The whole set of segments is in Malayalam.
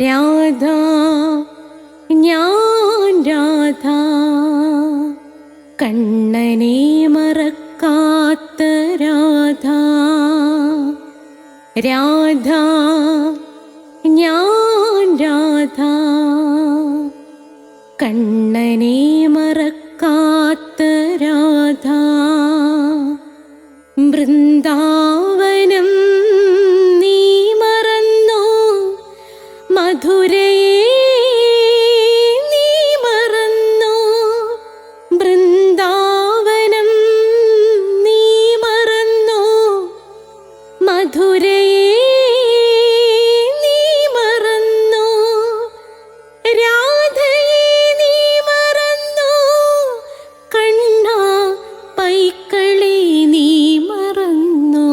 രാധ ഞാൻ രാധ കണ്ണനെ മറക്കാത്ത രാധ. രാധ ഞാൻ രാധ കണ്ണനെ മറക്കാത്ത രാധ. വൃന്ദാവനം നീ മറന്നോ, മധുരയെ നീ മറന്നോ. വൃന്ദാവനം നീ മറന്നോ, മധുരയെ നീ മറന്നോ. രാധയെ നീ മറന്നോ, കണ്ണാ പൈക്കളെ നീ മറന്നോ.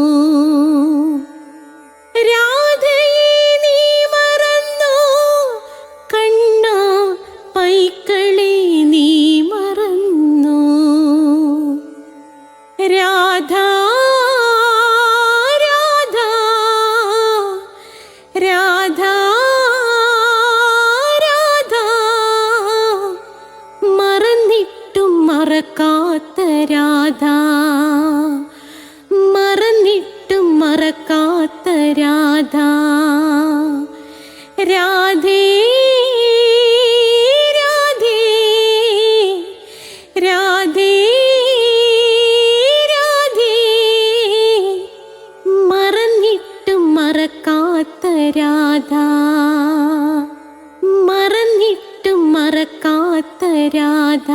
രാധയെ നീ മറന്നോ, കണ്ണാ പൈക്കളെ നീ മറന്നോ. രാധ രാധ രാധ രാധ മറന്നിട്ടും മറക്കാത്ത രാധ. മറന്നിട്ടും മറക്കാത്ത രാധ. രാധേ രാധേ രാധേ രാധേ മറന്നിട്ടും മറക്കാത്ത രാധ. മറന്നിട്ടും മറക്കാത്ത രാധ.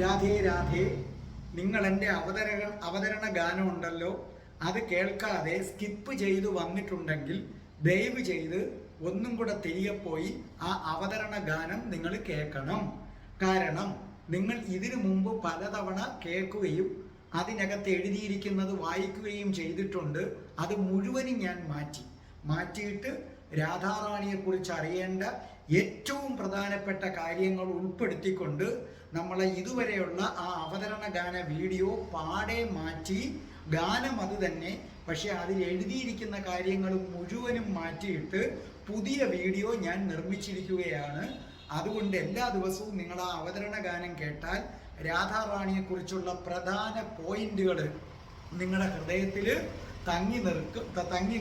രാധേ രാധേ, നിങ്ങൾ എൻ്റെ അവതരണ ഗാനം ഉണ്ടല്ലോ, അത് കേൾക്കാതെ സ്കിപ്പ് ചെയ്തു വന്നിട്ടുണ്ടെങ്കിൽ ദയവ് ചെയ്ത് ഒന്നും കൂടെ തിരികെ പോയി ആ അവതരണ ഗാനം നിങ്ങൾ കേൾക്കണം. കാരണം നിങ്ങൾ ഇതിനു മുമ്പ് പലതവണ കേൾക്കുകയും അതിനകത്ത് എഴുതിയിരിക്കുന്നത് വായിക്കുകയും ചെയ്തിട്ടുണ്ട്. അത് മുഴുവനും ഞാൻ മാറ്റിയിട്ട് രാധാറാണിയെക്കുറിച്ച് അറിയേണ്ട ഏറ്റവും പ്രധാനപ്പെട്ട കാര്യങ്ങൾ ഉൾപ്പെടുത്തിക്കൊണ്ട് നമ്മളെ ഇതുവരെയുള്ള ആ അവതരണ ഗാന വീഡിയോ പാടെ മാറ്റി, ഗാനം അത് തന്നെ, പക്ഷെ അതിൽ എഴുതിയിരിക്കുന്ന കാര്യങ്ങൾ മുഴുവനും മാറ്റിയിട്ട് പുതിയ വീഡിയോ ഞാൻ നിർമ്മിച്ചിരിക്കുകയാണ്. അതുകൊണ്ട് എല്ലാ ദിവസവും നിങ്ങൾ ആ അവതരണ ഗാനം കേട്ടാൽ രാധാറാണിയെക്കുറിച്ചുള്ള പ്രധാന പോയിന്റുകൾ നിങ്ങളുടെ ഹൃദയത്തിൽ തങ്ങി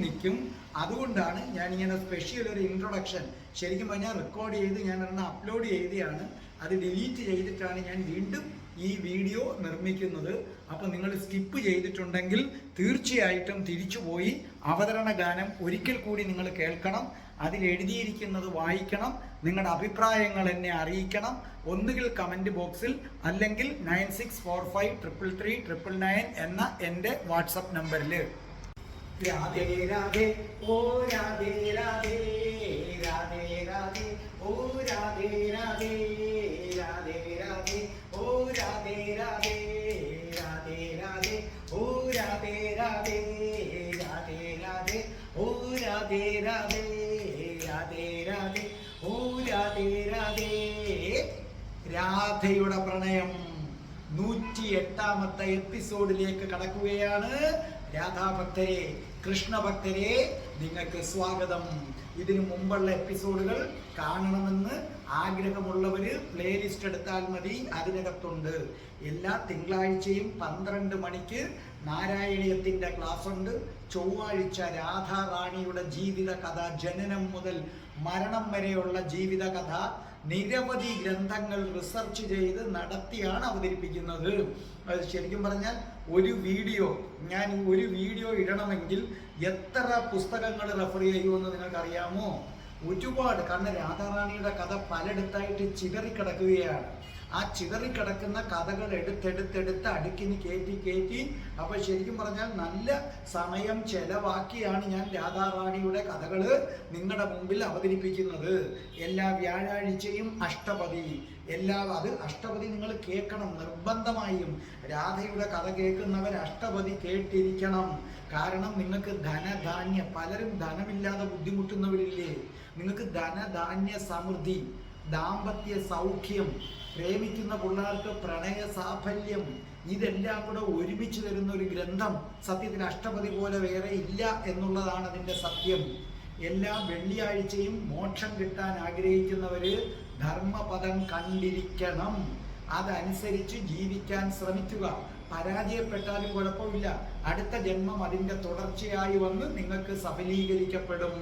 നിൽക്കും. അതുകൊണ്ടാണ് ഞാനിങ്ങനെ സ്പെഷ്യൽ ഒരു ഇൻട്രൊഡക്ഷൻ ശരിക്കും പറഞ്ഞാൽ റെക്കോർഡ് ചെയ്ത് ഞാൻ ഒരെണ്ണം അപ്ലോഡ് ചെയ്തതാണ്. അത് ഡിലീറ്റ് ചെയ്തിട്ടാണ് ഞാൻ വീണ്ടും ഈ വീഡിയോ നിർമ്മിക്കുന്നത്. അപ്പം നിങ്ങൾ സ്കിപ്പ് ചെയ്തിട്ടുണ്ടെങ്കിൽ തീർച്ചയായിട്ടും തിരിച്ചുപോയി അവതരണ ഗാനം ഒരിക്കൽ കൂടി നിങ്ങൾ കേൾക്കണം. അതിൽ എഴുതിയിരിക്കുന്നത് വായിക്കണം. നിങ്ങളുടെ അഭിപ്രായങ്ങൾ എന്നെ അറിയിക്കണം. ഒന്നുകിൽ കമൻറ്റ് ബോക്സിൽ, അല്ലെങ്കിൽ 9645333999 എന്ന എൻ്റെ വാട്സപ്പ് നമ്പറിൽ. രാധേ രാധേ ഓ രാധേ രാധേ രാധേ രാധേ ഓ രാധേ രാധേ രാധേ രാധേ ഓ രാധേ രാധേ രാധേ രാധേ ഓ രാധേ രാധേ രാധേ രാധേ ഓ രാധേ രാധേ രാധേ രാധേ ഓ രാധേ രാധേ. രാധയുടെ പ്രണയം 108ാമത്തെ എപ്പിസോഡിലേക്ക് കടക്കുകയാണ്. രാധാഭക്തരെ, കൃഷ്ണഭക്തരെ, നിങ്ങൾക്ക് സ്വാഗതം. ഇതിനു മുമ്പുള്ള എപ്പിസോഡുകൾ കാണണമെന്ന് ആഗ്രഹമുള്ളവര് പ്ലേലിസ്റ്റ് എടുത്താൽ മതി, അതിനകത്തുണ്ട്. എല്ലാ തിങ്കളാഴ്ചയും 12 മണിക്ക് നാരായണീയത്തിൻ്റെ ക്ലാസ് ഉണ്ട്. ചൊവ്വാഴ്ച രാധാറാണിയുടെ ജീവിത കഥ, ജനനം മുതൽ മരണം വരെയുള്ള ജീവിത കഥ നിരവധി ഗ്രന്ഥങ്ങൾ റിസർച്ച് ചെയ്ത് നടത്തിയാണ് അവതരിപ്പിക്കുന്നത്. ശരിക്കും പറഞ്ഞാൽ ഒരു വീഡിയോ ഇടണമെങ്കിൽ എത്ര പുസ്തകങ്ങൾ റെഫർ ചെയ്യുമെന്ന് നിങ്ങൾക്കറിയാമോ? ഒരുപാട്. കാരണം രാധാറാണിയുടെ കഥ പലയിടത്തായിട്ട് ചിതറിക്കിടക്കുകയാണ്. ആ ചിതറിക്കിടക്കുന്ന കഥകൾ എടുത്തെടുത്ത് അടുക്കിന് കയറ്റി അപ്പോൾ ശരിക്കും പറഞ്ഞാൽ നല്ല സമയം ചെലവാക്കിയാണ് ഞാൻ രാധാറാണിയുടെ കഥകൾ നിങ്ങളുടെ മുമ്പിൽ അവതരിപ്പിക്കുന്നത്. എല്ലാ വ്യാഴാഴ്ചയും അഷ്ടപതി, അത് അഷ്ടപതി നിങ്ങൾ കേൾക്കണം നിർബന്ധമായും. രാധയുടെ കഥ കേൾക്കുന്നവർ അഷ്ടപതി കേട്ടിരിക്കണം. കാരണം നിങ്ങൾക്ക് ധനധാന്യ, പലരും ധനമില്ലാതെ ബുദ്ധിമുട്ടുന്നവരില്ലേ, നിങ്ങൾക്ക് ധനധാന്യ സമൃദ്ധി, ദാമ്പത്യ സൗഖ്യം, പ്രേമിക്കുന്ന പിള്ളേർക്ക് പ്രണയ സാഫല്യം, ഇതെല്ലാം കൂടെ ഒരുമിച്ച് തരുന്ന ഒരു ഗ്രന്ഥം സത്യത്തിൽ അഷ്ടപതി പോലെ വേറെ ഇല്ല എന്നുള്ളതാണ് അതിൻ്റെ സത്യം. എല്ലാ വെള്ളിയാഴ്ചയും മോക്ഷം കിട്ടാൻ ആഗ്രഹിക്കുന്നവര് ധർമ്മപദം കണ്ടിരിക്കണം. അതനുസരിച്ച് ജീവിക്കാൻ ശ്രമിക്കുക. പരാജയപ്പെട്ടാലും കുഴപ്പമില്ല, അടുത്ത ജന്മം അതിൻ്റെ തുടർച്ചയായി വന്ന് നിങ്ങൾക്ക് സഫലീകരിക്കപ്പെടും.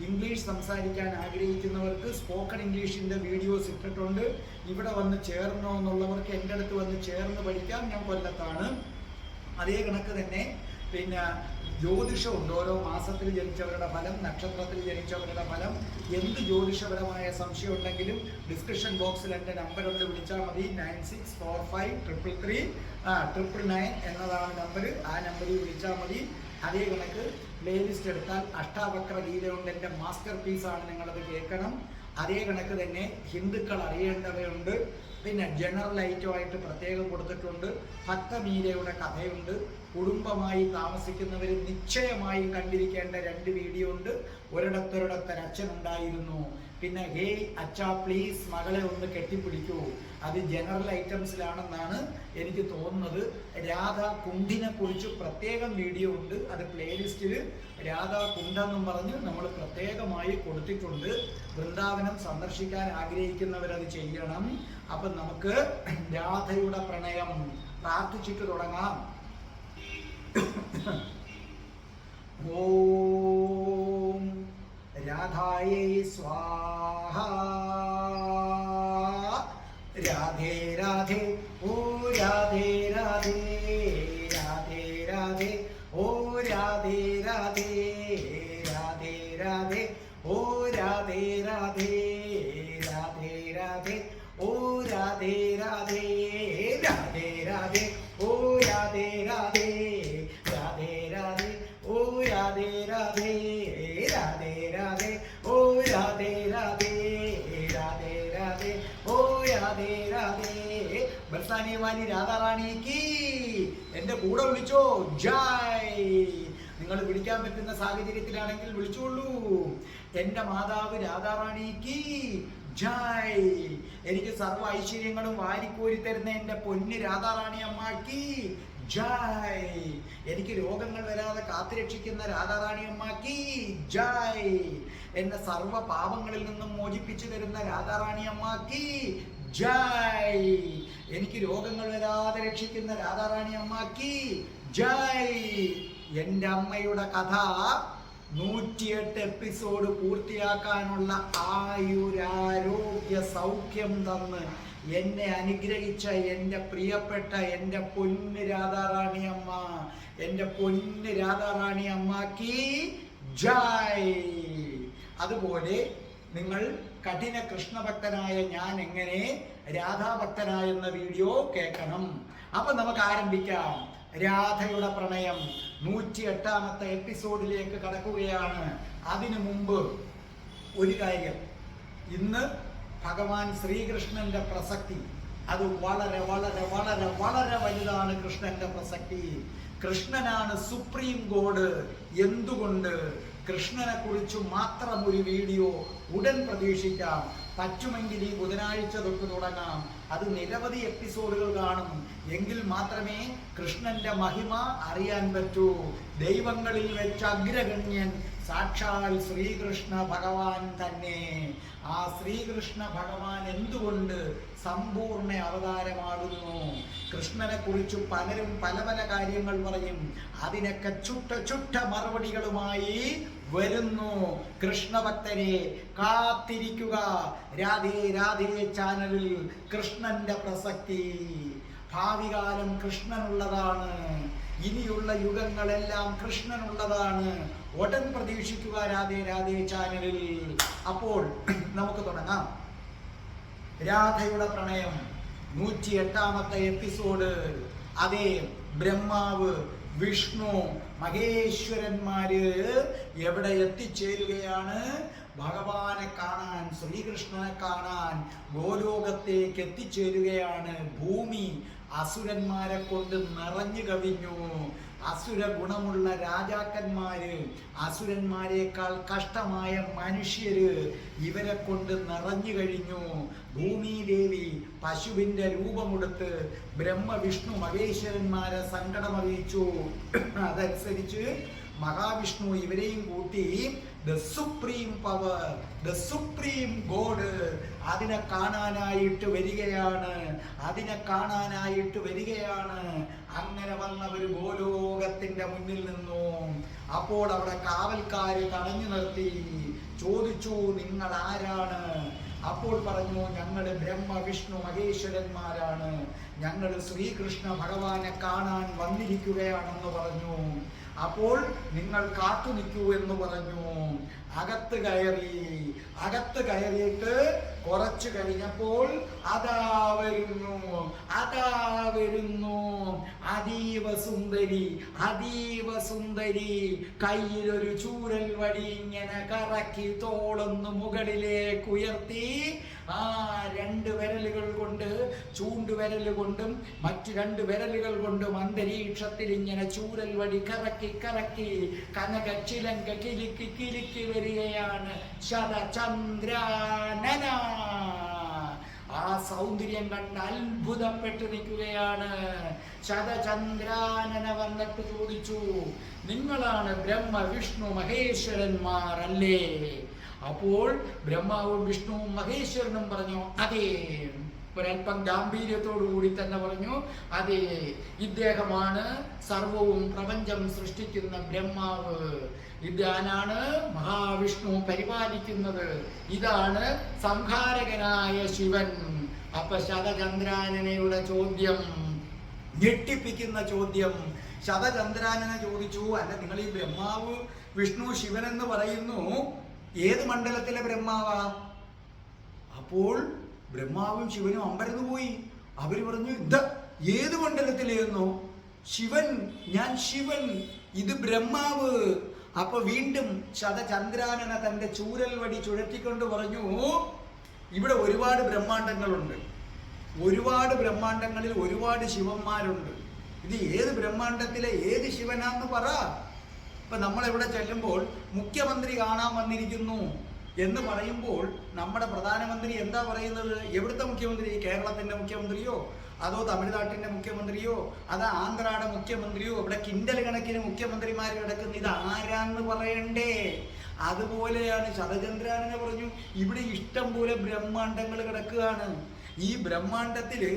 ഇംഗ്ലീഷ് സംസാരിക്കാൻ ആഗ്രഹിക്കുന്നവർക്ക് സ്പോക്കൺ ഇംഗ്ലീഷിൻ്റെ വീഡിയോസ് ഇട്ടിട്ടുണ്ട്. ഇവിടെ വന്ന് ചേർന്നോ എന്നുള്ളവർക്ക് എൻ്റെ അടുത്ത് വന്ന് ചേർന്ന് പഠിക്കാം. ഞാൻ കൊല്ലത്താണ്. അതേ കണക്ക് തന്നെ പിന്നെ ജ്യോതിഷമുണ്ട്. ഓരോ മാസത്തിൽ ജനിച്ചവരുടെ ഫലം, നക്ഷത്രത്തിൽ ജനിച്ചവരുടെ ഫലം, എന്ത് ജ്യോതിഷപരമായ സംശയം ഉണ്ടെങ്കിലും ഡിസ്ക്രിപ്ഷൻ ബോക്സിൽ എൻ്റെ നമ്പറുണ്ട്, വിളിച്ചാൽ മതി. 96453339 എന്നതാണ് നമ്പർ. ആ നമ്പറിൽ വിളിച്ചാൽ മതി. അതേ കണക്ക് പ്ലേലിസ്റ്റ് എടുത്താൽ അഷ്ടാവക്ര ഗീതയുണ്ട്, എൻ്റെ മാസ്റ്റർ പീസാണ്, നിങ്ങളത് കേൾക്കണം. അതേ കണക്ക് തന്നെ ഹിന്ദുക്കൾ അറിയേണ്ടവയുണ്ട്. പിന്നെ ജനറൽ ഐറ്റമായിട്ട് പ്രത്യേകം കൊടുത്തിട്ടുണ്ട്. ഭക്തമീരയുടെ കഥയുണ്ട്. കുടുംബമായി താമസിക്കുന്നവർ നിശ്ചയമായി കണ്ടിരിക്കേണ്ട 2 വീഡിയോ ഉണ്ട്. ഒരിടത്തൊരിടത്തൊരച്ഛനുണ്ടായിരുന്നു. പിന്നെ ഹേ അച്ഛാ പ്ലീസ് മകളെ ഒന്ന് കെട്ടിപ്പിടിക്കൂ, അത് ജനറൽ ഐറ്റംസിലാണെന്നാണ് എനിക്ക് തോന്നുന്നത്. രാധാ കുണ്ഠിനെ കുറിച്ച് പ്രത്യേകം വീഡിയോ ഉണ്ട്. അത് പ്ലേലിസ്റ്റിൽ രാധാ കുണ്ഠെന്നും പറഞ്ഞ് നമ്മൾ പ്രത്യേകമായി കൊടുത്തിട്ടുണ്ട്. വൃന്ദാവനം സന്ദർശിക്കാൻ ആഗ്രഹിക്കുന്നവരത് ചെയ്യണം. അപ്പം നമുക്ക് രാധയുടെ പ്രണയം പ്രാർത്ഥിച്ചിട്ട് തുടങ്ങാം. ഓം രാധായേ സ്വാഹ. രാധേ രാധേ ഓ രാധേ രാധേ, രാധേ രാധേ ഓ രാധേ രാധേ, രാധേ രാധേ ഓ രാധേ രാധേ, രാധേ രാധേ ഓ രാധേ രാധേ, രാധേ രാധേ ഓ രാധേ രാധേ, രാധേ രാധേ ഓ രാധേ രാധേ, രാധേ രാധേ ഓ രാധേ രാധേ, രാധേ രാധേ ഓ രാധേ രാധേ. ബർസാനെ വാലി രാധാറാണിക്ക് എന്റെ കൂടെ വിളിച്ചോ. ജയ്. നിങ്ങൾ വിളിക്കാൻ പറ്റുന്ന സാഹചര്യത്തിലാണെങ്കിൽ വിളിച്ചോളൂ. എന്റെ മാതാവ് രാധാറാണിക്ക് ജയ്. എനിക്ക് സർവ്വ ഐശ്വര്യങ്ങളും വാരിക്കോരി തരുന്ന എന്റെ പൊന്ന് രാധാറാണി അമ്മാക്ക് ജയ്. എനിക്ക് രോഗങ്ങൾ വരാതെ കാത്തുരക്ഷിക്കുന്ന രാധാറാണി അമ്മാക്ക് ജയ്. എന്നെ സർവ്വ പാപങ്ങളിൽ നിന്നും മോചിപ്പിച്ചു തരുന്ന രാധാറാണി അമ്മാക്ക് ജയ്. എനിക്ക് രോഗങ്ങൾ വരാതെ രക്ഷിക്കുന്ന രാധാറാണി അമ്മാക്ക് ജയ്. എൻ്റെ അമ്മയുടെ കഥ 108 എപ്പിസോഡ് പൂർത്തിയാക്കാനുള്ള ആയുരാരോഗ്യ സൗഖ്യം തന്ന് എന്നെ അനുഗ്രഹിച്ച എൻ്റെ പ്രിയപ്പെട്ട എൻ്റെ പൊന്ന് രാധാറാണി അമ്മ, എൻ്റെ പൊന്ന് രാധാറാണി അമ്മക്ക് ജയ്. അതുപോലെ നിങ്ങൾ കഠിന കൃഷ്ണഭക്തനായ ഞാൻ എങ്ങനെ രാധാഭക്തനായെന്ന വീഡിയോ കേൾക്കണം. അപ്പൊ നമുക്ക് ആരംഭിക്കാം. രാധയുടെ പ്രണയം 108ാമത്തെ എപ്പിസോഡിലേക്ക് കടക്കുകയാണ്. അതിനു മുമ്പ് ഒരു കാര്യം, ഇന്ന് ഭഗവാൻ ശ്രീകൃഷ്ണന്റെ പ്രസക്തി അത് വളരെ വളരെ വളരെ വളരെ വലുതാണ്. കൃഷ്ണന്റെ പ്രസക്തി, കൃഷ്ണനാണ് സുപ്രീം ഗോഡ്. എന്തുകൊണ്ട്? കൃഷ്ണനെ കുറിച്ച് മാത്രം ഒരു വീഡിയോ ഉടൻ പ്രതീക്ഷിക്കാം. പറ്റുമെങ്കിൽ ഈ ബുധനാഴ്ച തൊട്ട് തുടങ്ങാം. അത് നിരവധി എപ്പിസോഡുകൾ കാണും. എങ്കിൽ മാത്രമേ കൃഷ്ണന്റെ മഹിമ അറിയാൻ പറ്റൂ. ദൈവങ്ങളിൽ വെച്ച് അഗ്രഗണ്യൻ സാക്ഷാൽ ശ്രീകൃഷ്ണ ഭഗവാൻ തന്നെ. ആ ശ്രീകൃഷ്ണ ഭഗവാൻ എന്തുകൊണ്ട് സമ്പൂർണ്ണ അവതാരമാകുന്നു? കൃഷ്ണനെ കുറിച്ച് പലരും പല പല കാര്യങ്ങൾ പറയും. അതിനൊക്കെ ചുട്ട മറുപടികളുമായി വരുന്നു. കൃഷ്ണഭക്തരെ കാത്തിരിക്കുക. രാധേ രാധേ ചാനലിൽ കൃഷ്ണന്റെ പ്രസക്തി. ഭാവികാലം കൃഷ്ണനുള്ളതാണ്. ഇനിയുള്ള യുഗങ്ങളെല്ലാം കൃഷ്ണനുള്ളതാണ്. ഉടൻ പ്രതീക്ഷിക്കുക രാധേ രാധേ ചാനലിൽ. അപ്പോൾ നമുക്ക് തുടങ്ങാം. രാധയുടെ പ്രണയം 108ാമത്തെ എപ്പിസോഡ്. അതേ, ബ്രഹ്മാവ്, വിഷ്ണു, മഹേശ്വരന്മാര് എവിടെ എത്തിച്ചേരുകയാണ്? ഭഗവാനെ കാണാൻ, ശ്രീകൃഷ്ണനെ കാണാൻ ഗോലോകത്തേക്ക് എത്തിച്ചേരുകയാണ്. ഭൂമി അസുരന്മാരെ കൊണ്ട് നിറഞ്ഞു കവിഞ്ഞു. അസുര ഗുണമുള്ള രാജാക്കന്മാര്, അസുരന്മാരെക്കാൾ കഷ്ടമായ മനുഷ്യര് ഇവരെ കൊണ്ട് നിറഞ്ഞു കഴിഞ്ഞു. ഭൂമിദേവി പശുവിന്റെ രൂപമെടുത്ത് ബ്രഹ്മ വിഷ്ണു മഹേശ്വരന്മാരെ സങ്കടമറിയിച്ചു. അതനുസരിച്ച് മഹാവിഷ്ണു ഇവരെയും കൂട്ടി the supreme power, the supreme God അതിനെ കാണാനായിട്ട് വരികയാണ്, അതിനെ കാണാനായിട്ട് വരികയാണ്. അങ്ങനെ വന്നവർ ഗോലോകത്തിന്റെ മുന്നിൽ നിന്നു. അപ്പോൾ അവിടെ കാവൽക്കാര് തടഞ്ഞു നിർത്തി, ചോദിച്ചു നിങ്ങൾ ആരാണ്? അപ്പോൾ പറഞ്ഞു ഞങ്ങൾ ബ്രഹ്മ വിഷ്ണു മഹേശ്വരന്മാരാണ്, ഞങ്ങൾ ശ്രീകൃഷ്ണ ഭഗവാനെ കാണാൻ വന്നിരിക്കുകയാണെന്ന് പറഞ്ഞു. അപ്പോൾ നിങ്ങൾ കാത്തു നിൽക്കൂ എന്ന് പറഞ്ഞു. അകത്ത് കയറി. അകത്ത് കയറിയിട്ട് കുറച്ചു കഴിഞ്ഞപ്പോൾ അതാ വരുന്നു, അതാ വരുന്നു അതീവ സുന്ദരി, അതീവ സുന്ദരി. കയ്യിലൊരു ചൂരൽ വടി ഇങ്ങനെ കറക്കി തോളൊന്ന് മുകളിലേക്ക് ഉയർത്തി. ആ 2 വിരലുകൾ കൊണ്ട്, ചൂണ്ടുവിരൽ കൊണ്ടും മറ്റു 2 വിരലുകൾ കൊണ്ടും അന്തരീക്ഷത്തിൽ ഇങ്ങനെ ചൂരൽ വടി കറക്കി കറക്കി കനക ചിലങ്ക കിലുക്കി കിലുക്കി വരികയാണ് ശതചന്ദ്രാനന. ആ സൗന്ദര്യം കണ്ട് അത്ഭുതപ്പെട്ട് നിൽക്കുകയാണ്. ശതചന്ദ്രാനന വന്നിട്ട് ചോദിച്ചു, നിങ്ങളാണ് ബ്രഹ്മ വിഷ്ണു മഹേശ്വരന്മാർ അല്ലേ? അപ്പോൾ ബ്രഹ്മാവും വിഷ്ണുവും മഹേശ്വരനും പറഞ്ഞു അതെ. ഒരൽപ്പം ഗാംഭീര്യത്തോടു കൂടി തന്നെ പറഞ്ഞു അതെ, ഇദ്ദേഹമാണ് സർവവും പ്രപഞ്ചം സൃഷ്ടിക്കുന്ന ബ്രഹ്മാവ്, ഇതാനാണ് മഹാവിഷ്ണു പരിപാലിക്കുന്നത്, ഇതാണ് സംഹാരകനായ ശിവൻ. അപ്പൊ ശതചന്ദ്രാനനയുടെ ചോദ്യം, ഞെട്ടിപ്പിക്കുന്ന ചോദ്യം. ശതചന്ദ്രാനന ചോദിച്ചു, അല്ല നിങ്ങൾ ഈ ബ്രഹ്മാവ് വിഷ്ണു ശിവൻ എന്ന് പറയുന്നു, ഏത് മണ്ഡലത്തിലെ ബ്രഹ്മാവാ? അപ്പോൾ ബ്രഹ്മാവും ശിവനും അമ്പരന്ന് പോയി. അവര് പറഞ്ഞു ഇത് ഏത് മണ്ഡലത്തിലെന്നോ? ശിവൻ, ഞാൻ ശിവൻ, ഇത് ബ്രഹ്മാവ്. അപ്പൊ വീണ്ടും ശതചന്ദ്രാനന തന്റെ ചൂരൽ വടി ചുഴറ്റിക്കൊണ്ട് പറഞ്ഞു, ഇവിടെ ഒരുപാട് ബ്രഹ്മാണ്ടങ്ങളുണ്ട്, ഒരുപാട് ബ്രഹ്മാണ്ടങ്ങളിൽ ഒരുപാട് ശിവന്മാരുണ്ട്, ഇത് ഏത് ബ്രഹ്മാണ്ടത്തിലെ ഏത് ശിവനാന്ന് പറ. ഇപ്പൊ നമ്മളെവിടെ ചെല്ലുമ്പോൾ മുഖ്യമന്ത്രി കാണാൻ വന്നിരിക്കുന്നു എന്ന് പറയുമ്പോൾ നമ്മുടെ പ്രധാനമന്ത്രി എന്താ പറയുന്നത്? എവിടുത്തെ മുഖ്യമന്ത്രി? കേരളത്തിന്റെ മുഖ്യമന്ത്രിയോ അതോ തമിഴ്നാട്ടിന്റെ മുഖ്യമന്ത്രിയോ അതോ ആന്ധ്രയുടെ മുഖ്യമന്ത്രിയോ? ഇവിടെ കിൻഡൽ കണക്കിന് മുഖ്യമന്ത്രിമാർ കിടക്കുന്ന, ഇത് ആരാന്ന് പറയണ്ടേ? അതുപോലെയാണ് ശതചന്ദ്രാനനെ പറഞ്ഞു, ഇവിടെ ഇഷ്ടം പോലെ ബ്രഹ്മാണ്ടങ്ങൾ കിടക്കുകയാണ്. ഈ ബ്രഹ്മാണ്ടത്തില്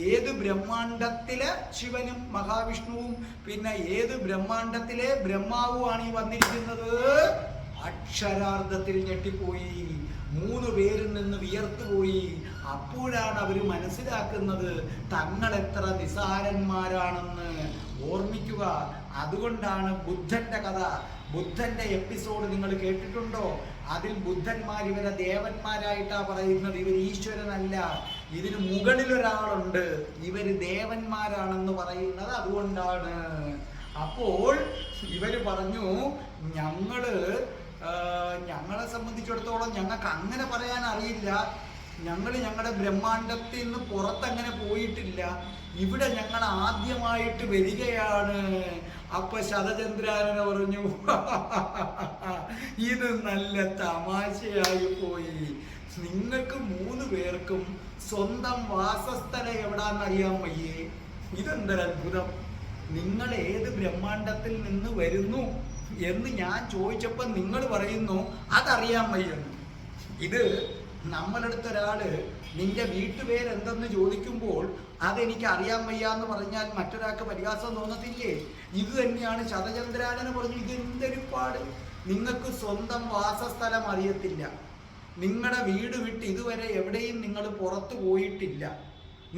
ഏത് ബ്രഹ്മാണ്ടത്തിലെ ശിവനും മഹാവിഷ്ണുവും പിന്നെ ഏത് ബ്രഹ്മാണ്ടത്തിലെ ബ്രഹ്മാവുമാണ് ഈ വന്നിരിക്കുന്നത്? അക്ഷരാർത്ഥത്തിൽ ഞെട്ടിപ്പോയി. 3 പേരിൽ നിന്ന് വിയർത്തുപോയി. അപ്പോഴാണ് അവർ മനസ്സിലാക്കുന്നത് തങ്ങൾ എത്ര നിസാരന്മാരാണെന്ന്. ഓർമ്മിക്കുക, അതുകൊണ്ടാണ് ബുദ്ധന്റെ കഥ, ബുദ്ധന്റെ എപ്പിസോഡ് നിങ്ങൾ കേട്ടിട്ടുണ്ടോ? അതിൽ ബുദ്ധന്മാർ ഇവരെ ദേവന്മാരായിട്ടാ പറയുന്നത്. ഇവർ ഈശ്വരനല്ല, ഇതിന് മുകളിലൊരാളുണ്ട്, ഇവര് ദേവന്മാരാണെന്ന് പറയുന്നത് അതുകൊണ്ടാണ്. അപ്പോൾ ഇവര് പറഞ്ഞു ഞങ്ങളെ സംബന്ധിച്ചിടത്തോളം ഞങ്ങൾക്ക് അങ്ങനെ പറയാൻ അറിയില്ല, ഞങ്ങളുടെ ബ്രഹ്മാണ്ടത്തിൽ നിന്ന് പുറത്തങ്ങനെ പോയിട്ടില്ല, ഇവിടെ ഞങ്ങൾ ആദ്യമായിട്ട് വരികയാണ്. അപ്പൊ ശതചന്ദ്രാനന പറഞ്ഞു ഇത് നല്ല തമാശയായി പോയി. നിങ്ങൾക്ക് 3 പേർക്കും സ്വന്തം വാസസ്ഥലം എവിടാന്നറിയാൻ വയ്യേ? ഇതെന്തൊരത്ഭുതം! നിങ്ങൾ ഏത് ബ്രഹ്മാണ്ടത്തിൽ നിന്ന് വരുന്നു എന്ന് ഞാൻ ചോദിച്ചപ്പോൾ നിങ്ങൾ പറയുന്നു അതറിയാൻ വയ്യെന്ന്. ഇത് നമ്മളടുത്തൊരാള് നിന്റെ വീട്ടുപേരെന്തെന്ന് ചോദിക്കുമ്പോൾ അതെനിക്ക് അറിയാൻ വയ്യാന്ന് പറഞ്ഞാൽ മറ്റൊരാൾക്ക് പരിഹാസം തോന്നത്തില്ലേ? ഇത് തന്നെയാണ് ശതചന്ദ്രാനന പറഞ്ഞു, ഇതെന്തൊരുപാട്, നിങ്ങൾക്ക് സ്വന്തം വാസസ്ഥലം അറിയത്തില്ല, നിങ്ങളുടെ വീട് വിട്ട് ഇതുവരെ എവിടെയും നിങ്ങൾ പുറത്തു പോയിട്ടില്ല,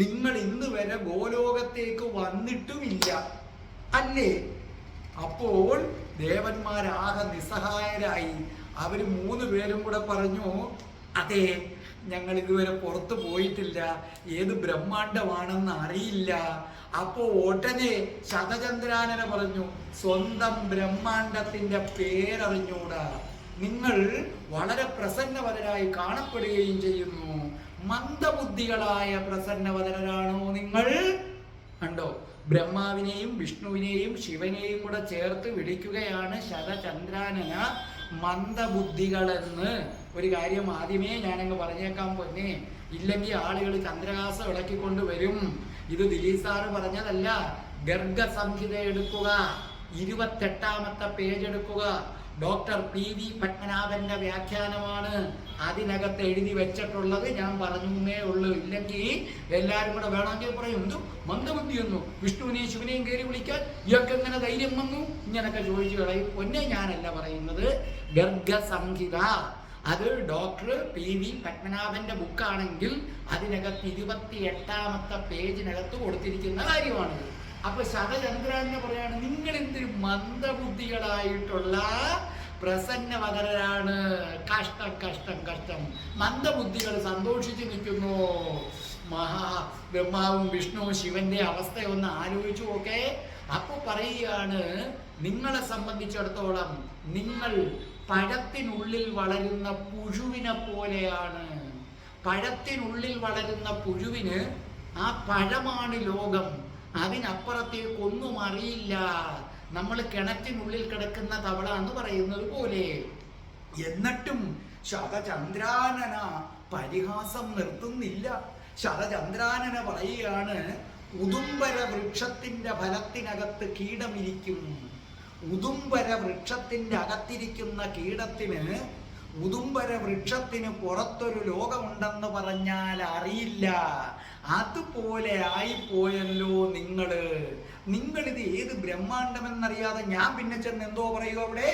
നിങ്ങൾ ഇന്ന് വരെ ഗോലോകത്തേക്ക് വന്നിട്ടുമില്ല അല്ലേ? അപ്പോൾ ദേവന്മാരാകെ നിസ്സഹായരായി. അവര് 3 പേരും കൂടെ പറഞ്ഞു അതെ, ഞങ്ങൾ ഇതുവരെ പുറത്തു പോയിട്ടില്ല, ഏത് ബ്രഹ്മാണ്ടമാണെന്ന് അറിയില്ല. അപ്പോ ഉടനെ ശതചന്ദ്രാനന പറഞ്ഞു സ്വന്തം ബ്രഹ്മാണ്ടത്തിന്റെ പേരറിഞ്ഞൂടാ, നിങ്ങൾ വളരെ പ്രസന്നവതരായി കാണപ്പെടുകയും ചെയ്യുന്നു. മന്ദബുദ്ധികളായ പ്രസന്നവതരാണോ നിങ്ങൾ? കണ്ടോ, ബ്രഹ്മാവിനെയും വിഷ്ണുവിനെയും ശിവനെയും കൂടെ ചേർത്ത് വിളിക്കുകയാണ് ശതചന്ദ്രാനന മന്ദബുദ്ധികളെന്ന്. ഒരു കാര്യം ആദ്യമേ ഞാനങ്ങ് പറഞ്ഞേക്കാൻ പൊന്നെ, ഇല്ലെങ്കിൽ ആളുകൾ ചന്ദ്രഹാസം ഇളക്കിക്കൊണ്ട് വരും. ഇത് ദിലീപ് സാറ് പറഞ്ഞതല്ല. ഗർഗസംഹിത എടുക്കുക, 28ാമത്തെ പേജ് എടുക്കുക. ഡോക്ടർ PV പത്മനാഭന്റെ വ്യാഖ്യാനമാണ്. അതിനകത്ത് എഴുതി വെച്ചിട്ടുള്ളത് ഞാൻ പറഞ്ഞേ ഉള്ളൂ. ഇല്ലെങ്കിൽ എല്ലാവരും കൂടെ വേണമെങ്കിൽ പറയും, എന്തു മന്ദബുദ്ധി ഒന്നു, വിഷ്ണുവിനെയും ശിവനെയും കയറി വിളിക്കാൻ ഇയൊക്കെ എങ്ങനെ ധൈര്യം വന്നു, ഇങ്ങനൊക്കെ ചോദിച്ചു കളയും. പൊന്നെ ഞാനല്ല പറയുന്നത്, ഗർഗസംഹിത. അത് ഡോക്ടർ PV പത്മനാഭന്റെ ബുക്കാണെങ്കിൽ അതിനകത്ത് 28ാമത്തെ പേജിനകത്ത് കൊടുത്തിരിക്കുന്ന കാര്യമാണിത്. അപ്പൊ ശതചന്ദ്രനെ പറയാണ്, നിങ്ങൾ എന്തൊരു മന്ദബുദ്ധികളായിട്ടുള്ള പ്രസന്നവതരാണ്. കഷ്ടം കഷ്ടം കഷ്ടം. മന്ദബുദ്ധികൾ സന്തോഷിച്ചു നിൽക്കുന്നു. ബ്രഹ്മാവും വിഷ്ണുവും ശിവന്റെ അവസ്ഥയൊന്ന് ആലോചിച്ചു നോക്കെ. അപ്പൊ പറയുകയാണ്, നിങ്ങളെ സംബന്ധിച്ചിടത്തോളം നിങ്ങൾ പഴത്തിനുള്ളിൽ വളരുന്ന പുഴുവിനെ പോലെയാണ്. പഴത്തിനുള്ളിൽ വളരുന്ന പുഴുവിന് ആ പഴമാണ് ലോകം, അതിനപ്പുറത്തേക്കൊന്നും അറിയില്ല. നമ്മൾ കിണറ്റിനുള്ളിൽ കിടക്കുന്ന തവള എന്ന് പറയുന്നത് പോലെ. എന്നിട്ടും ശതചന്ദ്രാനന പരിഹാസം നിർത്തുന്നില്ല. ശതചന്ദ്രാനന പറയുകയാണ്, ഉദുംബര വൃക്ഷത്തിന്റെ ഫലത്തിനകത്ത് കീടമിരിക്കും. ഉദുംബര വൃക്ഷത്തിന്റെ അകത്തിരിക്കുന്ന കീടത്തിന് ഉദുംബര വൃക്ഷത്തിന് പുറത്തൊരു ലോകമുണ്ടെന്ന് പറഞ്ഞാൽ അറിയില്ല. അതുപോലെ ആയിപ്പോയല്ലോ നിങ്ങളിത് ഏത് ബ്രഹ്മാണ്ടമെന്നറിയാതെ ഞാൻ പിന്നെ ചെന്ന് എന്തോ പറയുക. അവിടെ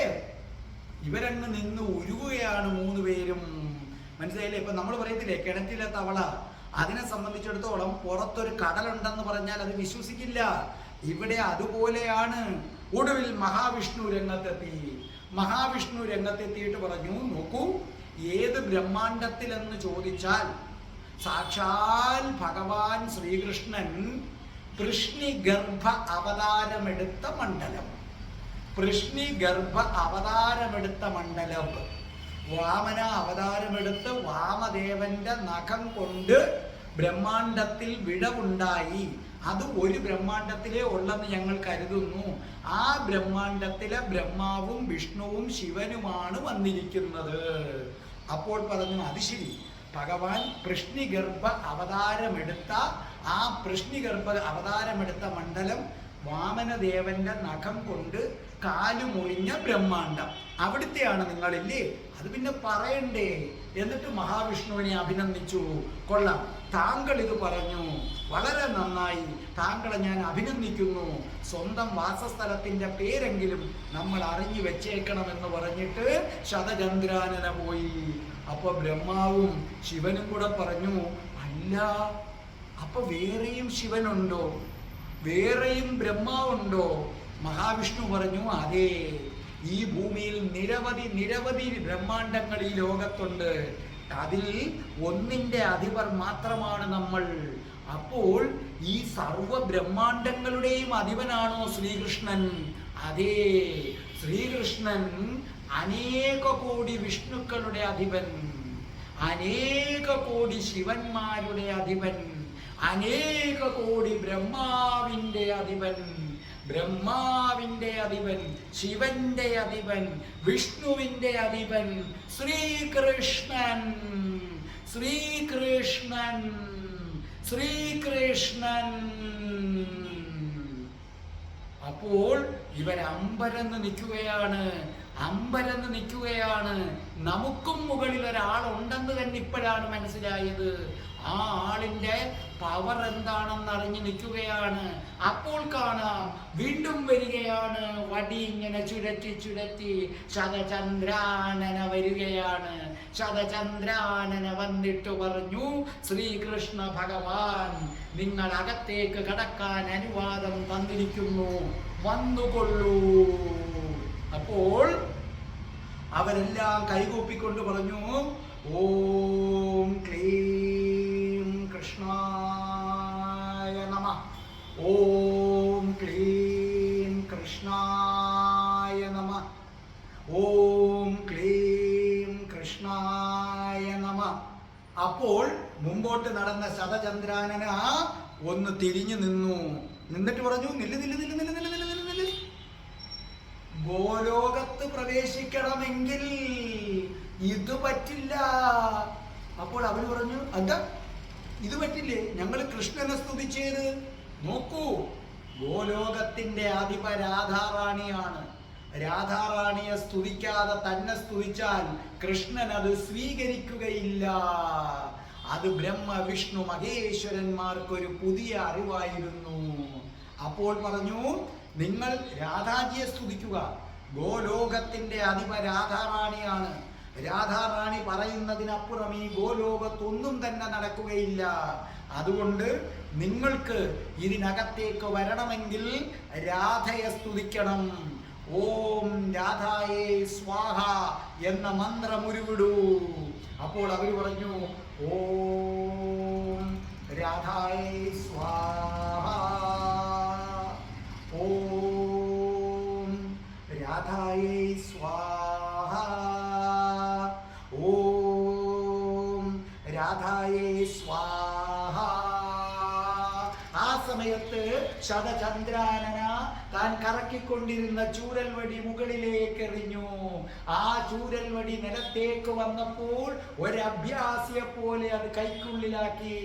ഇവരങ്ങ് നിന്ന് ഉരുകുകയാണ് 3 പേരും. മനസ്സിലായില്ലേ? ഇപ്പൊ നമ്മൾ പറയത്തില്ലേ കിണറ്റിലെ തവള, അതിനെ സംബന്ധിച്ചിടത്തോളം പുറത്തൊരു കടലുണ്ടെന്ന് പറഞ്ഞാൽ അത് വിശ്വസിക്കില്ല. ഇവിടെ അതുപോലെയാണ്. ഒടുവിൽ മഹാവിഷ്ണു രംഗത്തെത്തി. മഹാവിഷ്ണു രംഗത്തെത്തിയിട്ട് പറഞ്ഞു, നോക്കൂ, ഏത് ബ്രഹ്മാണ്ടത്തിലെന്ന് ചോദിച്ചാൽ സാക്ഷാൽ ഭഗവാൻ ശ്രീകൃഷ്ണൻ കൃഷ്ണിഗർഭ അവതാരമെടുത്ത മണ്ഡലം. കൃഷ്ണിഗർഭ അവതാരമെടുത്ത മണ്ഡലം. വാമന അവതാരമെടുത്ത് വാമദേവന്റെ നഖം കൊണ്ട് ബ്രഹ്മാണ്ടത്തിൽ വിടവുണ്ടായി. അത് ഒരു ബ്രഹ്മാണ്ടത്തിലേ ഉള്ളെന്ന് ഞങ്ങൾ കരുതുന്നു. ആ ബ്രഹ്മാണ്ടത്തിലെ ബ്രഹ്മാവും വിഷ്ണുവും ശിവനുമാണ് വന്നിരിക്കുന്നത്. അപ്പോൾ പറഞ്ഞു, അത് ശരി, ഭഗവാൻ കൃഷ്ണിഗർഭ അവതാരമെടുത്ത ആ കൃഷ്ണിഗർഭ അവതാരമെടുത്ത മണ്ഡലം വാമനദേവന്റെ നഖം കൊണ്ട് കാലുമുറിഞ്ഞ ബ്രഹ്മാണ്ടം അവിടുത്തെയാണ് നിങ്ങളില്ലേ? അത് പിന്നെ പറയണ്ടേ? എന്നിട്ട് മഹാവിഷ്ണുവിനെ അഭിനന്ദിച്ചു. കൊള്ളാം, താങ്കൾ ഇത് പറഞ്ഞു, വളരെ നന്നായി, താങ്കളെ ഞാൻ അഭിനന്ദിക്കുന്നു. സ്വന്തം വാസസ്ഥലത്തിന്റെ പേരെങ്കിലും നമ്മൾ അറിഞ്ഞു വെച്ചേക്കണമെന്ന് പറഞ്ഞിട്ട് ശതചന്ദ്രാനന പോയി. അപ്പൊ ബ്രഹ്മാവും ശിവനും കൂടെ പറഞ്ഞു, അല്ല, അപ്പൊ വേറെയും ശിവനുണ്ടോ? വേറെയും ബ്രഹ്മാവുണ്ടോ? മഹാവിഷ്ണു പറഞ്ഞു, അതെ, ഈ ഭൂമിയിൽ നിരവധി ബ്രഹ്മാണ്ടങ്ങൾ ഈ ലോകത്തുണ്ട്. അതിൽ ഒന്നിന്റെ അധിപർ മാത്രമാണ് നമ്മൾ. അപ്പോൾ ഈ സർവ ബ്രഹ്മാണ്ടങ്ങളുടെയും അധിപനാണോ ശ്രീകൃഷ്ണൻ? അതെ, ശ്രീകൃഷ്ണൻ അനേക കോടി വിഷ്ണുക്കളുടെ അധിപൻ, അനേക കോടി ശിവന്മാരുടെ അധിപൻ, അനേക കോടി ബ്രഹ്മാവിന്റെ അധിപൻ, ബ്രഹ്മാവിന്റെ അധിപൻ, ശിവന്റെ അധിപൻ, വിഷ്ണുവിന്റെ അധിപൻ ശ്രീകൃഷ്ണൻ. ശ്രീകൃഷ്ണൻ, ശ്രീകൃഷ്ണൻ. അപ്പോൾ ഇവർ അമ്പരന്ന് നിൽക്കുകയാണ്, അമ്പരന്ന് നിൽക്കുകയാണ്. നമുക്കും മുകളിൽ ഒരാളുണ്ടെന്ന് തന്നെ ഇപ്പോഴാണ് മനസ്സിലായത്. ആ ആളിന്റെ പവർ എന്താണെന്ന് അറിഞ്ഞു നിൽക്കുകയാണ്. അപ്പോൾ കാണാം, വീണ്ടും വരികയാണ്. വടി ഇങ്ങനെ ചുഴറ്റി ശതചന്ദ്രാനന വരികയാണ്. ശതചന്ദ്രാനന വന്നിട്ട് പറഞ്ഞു, ശ്രീകൃഷ്ണ ഭഗവാൻ നിങ്ങൾ അകത്തേക്ക് കടക്കാൻ അനുവാദം തന്നിരിക്കുന്നു, വന്നുകൊള്ളൂ. അപ്പോൾ അവരെല്ലാം കൈകൂപ്പിക്കൊണ്ട് പറഞ്ഞു, ഓം ക്ലീം കൃഷ്ണായ നമഃ, ഓം ക്ലീം കൃഷ്ണായ നമഃ, ഓം ക്ലീം കൃഷ്ണായ നമഃ. അപ്പോൾ മുമ്പോട്ട് നടന്ന ശതചന്ദ്രാനന ഒന്ന് തിരിഞ്ഞു നിന്നു. നിന്നിട്ട് പറഞ്ഞു, നില്ല് നില്ല് നില്ല് നില്ല് നില്ല് നില്ല് നില്ല് നില്ല്. ഗോലോകത്ത് പ്രവേശിക്കണമെങ്കിൽ ഇത് പറ്റില്ല. അപ്പോൾ അവര് പറഞ്ഞു, എന്താ ഇത് പറ്റില്ലേ? ഞങ്ങൾ കൃഷ്ണനെ സ്തുതിച്ചത്. നോക്കൂ, ഗോലോകത്തിന്റെ അധിപ രാധാറാണിയാണ്. രാധാറാണിയെ സ്തുതിക്കാതെ തന്നെ സ്തുതിച്ചാൽ കൃഷ്ണൻ അത് സ്വീകരിക്കുകയില്ല. അത് ബ്രഹ്മ വിഷ്ണു മഹേശ്വരന്മാർക്കൊരു പുതിയ അറിവായിരുന്നു. അപ്പോൾ പറഞ്ഞു, നിങ്ങൾ രാധാജിയെ സ്തുതിക്കുക. ഗോലോകത്തിന്റെ അധിപ രാധാറാണിയാണ്. രാധാറാണി പറയുന്നതിനപ്പുറം ഈ ഗോലോകത്തൊന്നും തന്നെ നടക്കുകയില്ല. അതുകൊണ്ട് നിങ്ങൾക്ക് ഇതിനകത്തേക്ക് വരണമെങ്കിൽ രാധയെ സ്തുതിക്കണം. ഓം രാധായേ സ്വാഹ എന്ന മന്ത്രം ഉരുവിടൂ. അപ്പോൾ അവർ പറഞ്ഞു, ഓം രാധായേ സ്വാഹ, ഓം രാധായേ സ്വാഹ, ഓം രാധായേ സ്വാഹ. ആ സമയത്ത് ശതചന്ദ്രാനന താൻ കറക്കിക്കൊണ്ടിരുന്ന ചൂരൽവടി മുകളിലേക്ക് എറിഞ്ഞു. ആ ചൂരൽവടി നിലത്തേക്ക് വന്നപ്പോൾ ഒരഭ്യാസിയെ പോലെ അത് കൈക്കുള്ളിലാക്കി.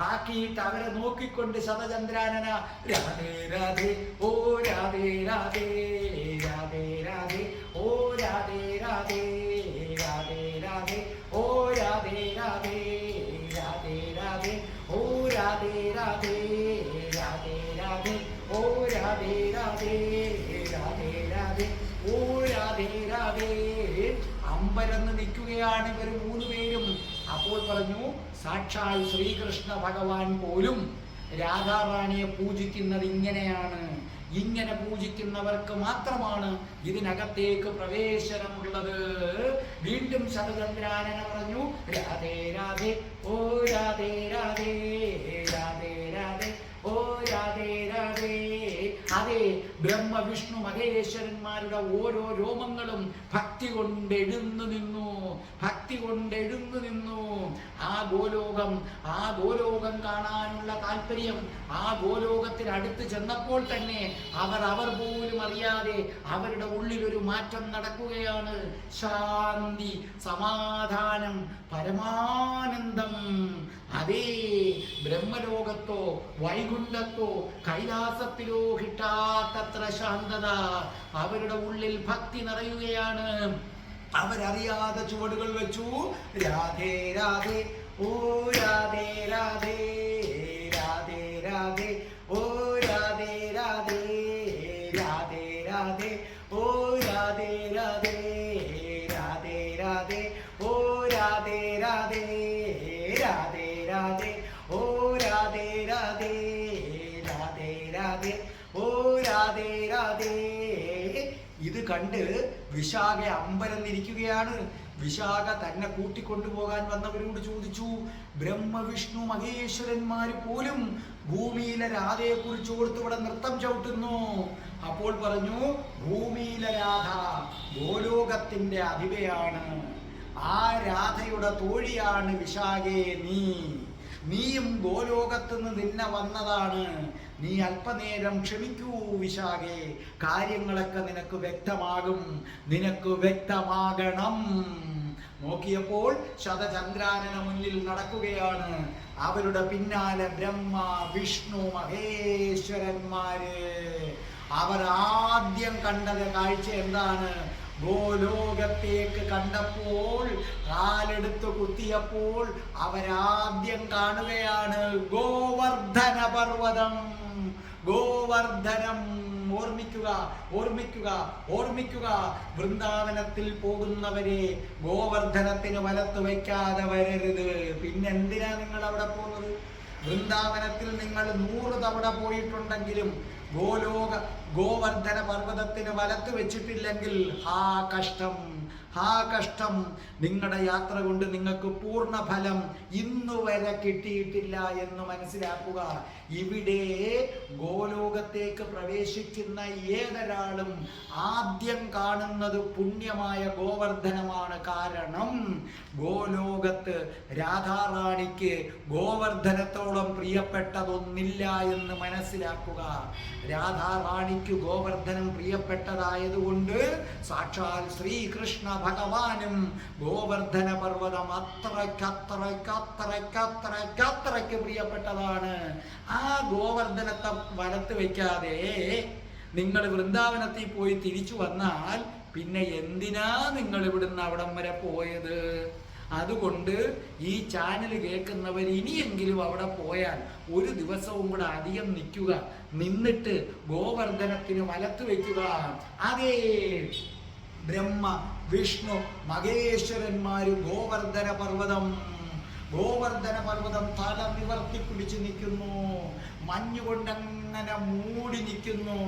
ആക്കിയിട്ട് അവരെ നോക്കിക്കൊണ്ട് ശതചന്ദ്രാനന രാധേ രാധേ ഓ രാധേ രാധേ രാധേ രാധേ ഓ രാധേ രാധേ രാധേ രാധേ ഓ രാധേ രാധേ രാധേ രാധേ ഓ രാധേ രാധേ രാധേ രാധേ ഓ രാധേ രാധേ രാധേ രാധേ ഓ രാധേ രാധേ. അമ്പരന്ന് നിൽക്കുകയാണ് ഇവർ മൂന്നുപേരും. അപ്പോൾ പറഞ്ഞു, സാക്ഷാൽ ശ്രീകൃഷ്ണ ഭഗവാൻ പോലും രാധാറാണിയെ പൂജിക്കുന്നത് ഇങ്ങനെയാണ്. ഇങ്ങനെ പൂജിക്കുന്നവർക്ക് മാത്രമാണ് ഇതിനകത്തേക്ക് പ്രവേശനമുള്ളത്. വീണ്ടും ശതചന്ദ്രാനന പറഞ്ഞു, രാധേ രാധേ ഓ രാധേ രാധേ രാധേ രാധേ ഓ രാധേ രാധേ. അതെ, ബ്രഹ്മ വിഷ്ണു മഹേശ്വരന്മാരുടെ ഓരോ രോമങ്ങളും ഭക്തി കൊണ്ട് എഴുന്നു നിന്നു, ഭക്തി കൊണ്ട് എഴുന്നു നിന്നു. ആ ഗോലോകം കാണാനുള്ള താല്പര്യം, ആ ഗോലോകത്തിന് അടുത്ത് ചെന്നപ്പോൾ തന്നെ അവർ പോലും അറിയാതെ അവരുടെ ഉള്ളിൽ ഒരു മാറ്റം നടക്കുകയാണ്. ശാന്തി, സമാധാനം, പരമാനന്ദം. അതേ, ബ്രഹ്മലോകത്തോ വൈകുണ്ഠത്തോ കൈലാസത്തിലോ കിട്ടാത്തത്ര ശാന്തത. അവരുടെ ഉള്ളിൽ ഭക്തി നിറയുകയാണ്. അവരറിയാതെ ചുവടുകൾ വെച്ചു. രാധേ രാധേ ഓ രാധേ രാധേ രാധേ രാധേ ഓ രാധേ രാധേ രാധേ രാധേ ഓ രാധേ രാധേ രാധേ രാധേ ഓ രാധേ രാധേ രാധേ രാധേ ഓ രാധേ രാധേ രാധേ രാധേ ഓ രാധേ രാധേ. ഇത് കണ്ട് വിശാഖ അമ്പരന്നിരിക്കുകയാണ്. വിശാഖ തന്നെ കൂട്ടിക്കൊണ്ടുപോകാൻ വന്നവരോട് ചോദിച്ചു, ബ്രഹ്മ വിഷ്ണു മഹേശ്വരന്മാര് പോലും ഭൂമിയിലെ രാധയെ കുറിച്ച് ഓർത്ത് ഇവിടെ നൃത്തം ചവിട്ടുന്നു. അപ്പോൾ പറഞ്ഞു, ഭൂമിയിലെ രാധ ഗോലോകത്തിന്റെ അധിപയാണ്. ആ രാധയുടെ തോഴിയാണ് വിശാഖേ നീയും ഗോലോകത്ത് നിന്ന് നിന്നെ വന്നതാണ്. നീ അല്പനേരം ക്ഷമിക്കൂ വിശാഖേ, കാര്യങ്ങളൊക്കെ നിനക്ക് വ്യക്തമാകും, നിനക്ക് വ്യക്തമാകണം. നോക്കിയപ്പോൾ ശതചന്ദ്രാനന മുന്നിൽ നടക്കുകയാണ്. അവരുടെ പിന്നാലെ ബ്രഹ്മ വിഷ്ണു മഹേശ്വരന്മാര്. അവർ ആദ്യം കണ്ടത് കാഴ്ച എന്താണ്? ഗോലോകത്തേക്ക് കണ്ടപ്പോൾ, കാലെടുത്ത് കുത്തിയപ്പോൾ അവരാദ്യം കാണുകയാണ് ഗോവർദ്ധന പർവ്വതം. ഗോവർദ്ധനം. ഓർമ്മിക്കുക, ഓർമ്മിക്കുക, ഓർമ്മിക്കുക. വൃന്ദാവനത്തിൽ പോകുന്നവരെ ഗോവർദ്ധനത്തിന് വലത്ത് വയ്ക്കാതെ വരരുത്. പിന്നെന്തിനാ നിങ്ങൾ അവിടെ പോകുന്നത്? വൃന്ദാവനത്തിൽ നിങ്ങൾ 100 തവണ പോയിട്ടുണ്ടെങ്കിലും ഗോവർദ്ധന പർവ്വതത്തിന് വലത്ത് വെച്ചിട്ടില്ലെങ്കിൽ ഹാ കഷ്ടം, ഹാ കഷ്ടം. നിങ്ങളുടെ യാത്ര കൊണ്ട് നിങ്ങൾക്ക് പൂർണ്ണ ഫലം ഇന്നുവരെ കിട്ടിയിട്ടില്ല എന്ന് മനസ്സിലാക്കുക. ഇവിടെ ഗോലോകത്തേക്ക് പ്രവേശിക്കുന്ന ഏതൊരാളും ആദ്യം കാണുന്നത് പുണ്യമായ ഗോവർദ്ധനമാണ്. കാരണം ഗോലോകത്ത് രാധാറാണിക്ക് ഗോവർദ്ധനത്തോളം പ്രിയപ്പെട്ടതൊന്നില്ല എന്ന് മനസ്സിലാക്കുക. രാധാറാണിക്ക് ഗോവർദ്ധനം പ്രിയപ്പെട്ടതായതുകൊണ്ട് സാക്ഷാൽ ശ്രീകൃഷ്ണ ഭഗവാനും ഗോവർദ്ധന പർവ്വതം അത്രയ്ക്ക് പ്രിയപ്പെട്ടതാണ്. ആ ഗോവർദ്ധനത്തെ വലത്ത് വയ്ക്കാതെ നിങ്ങൾ വൃന്ദാവനത്തിൽ പോയി തിരിച്ചു വന്നാൽ പിന്നെ എന്തിനാ നിങ്ങൾ ഇവിടുന്ന് അവിടം വരെ പോയത്? അതുകൊണ്ട് ഈ ചാനൽ കേൾക്കുന്നവർ ഇനിയെങ്കിലും അവിടെ പോയാൽ ഒരു ദിവസവും കൂടെ അധികം നിൽക്കുക, നിന്നിട്ട് ഗോവർദ്ധനത്തിന് വലത്ത് വയ്ക്കുക. അതേ ബ്രഹ്മ വിഷ്ണു മഹേശ്വരന്മാര് ഗോവർദ്ധന പർവ്വതം തല നിവർത്തി പിടിച്ചു നിൽക്കുന്നു. മഞ്ഞുകൊണ്ടങ്ങനെ മൂടി നിൽക്കുന്നു.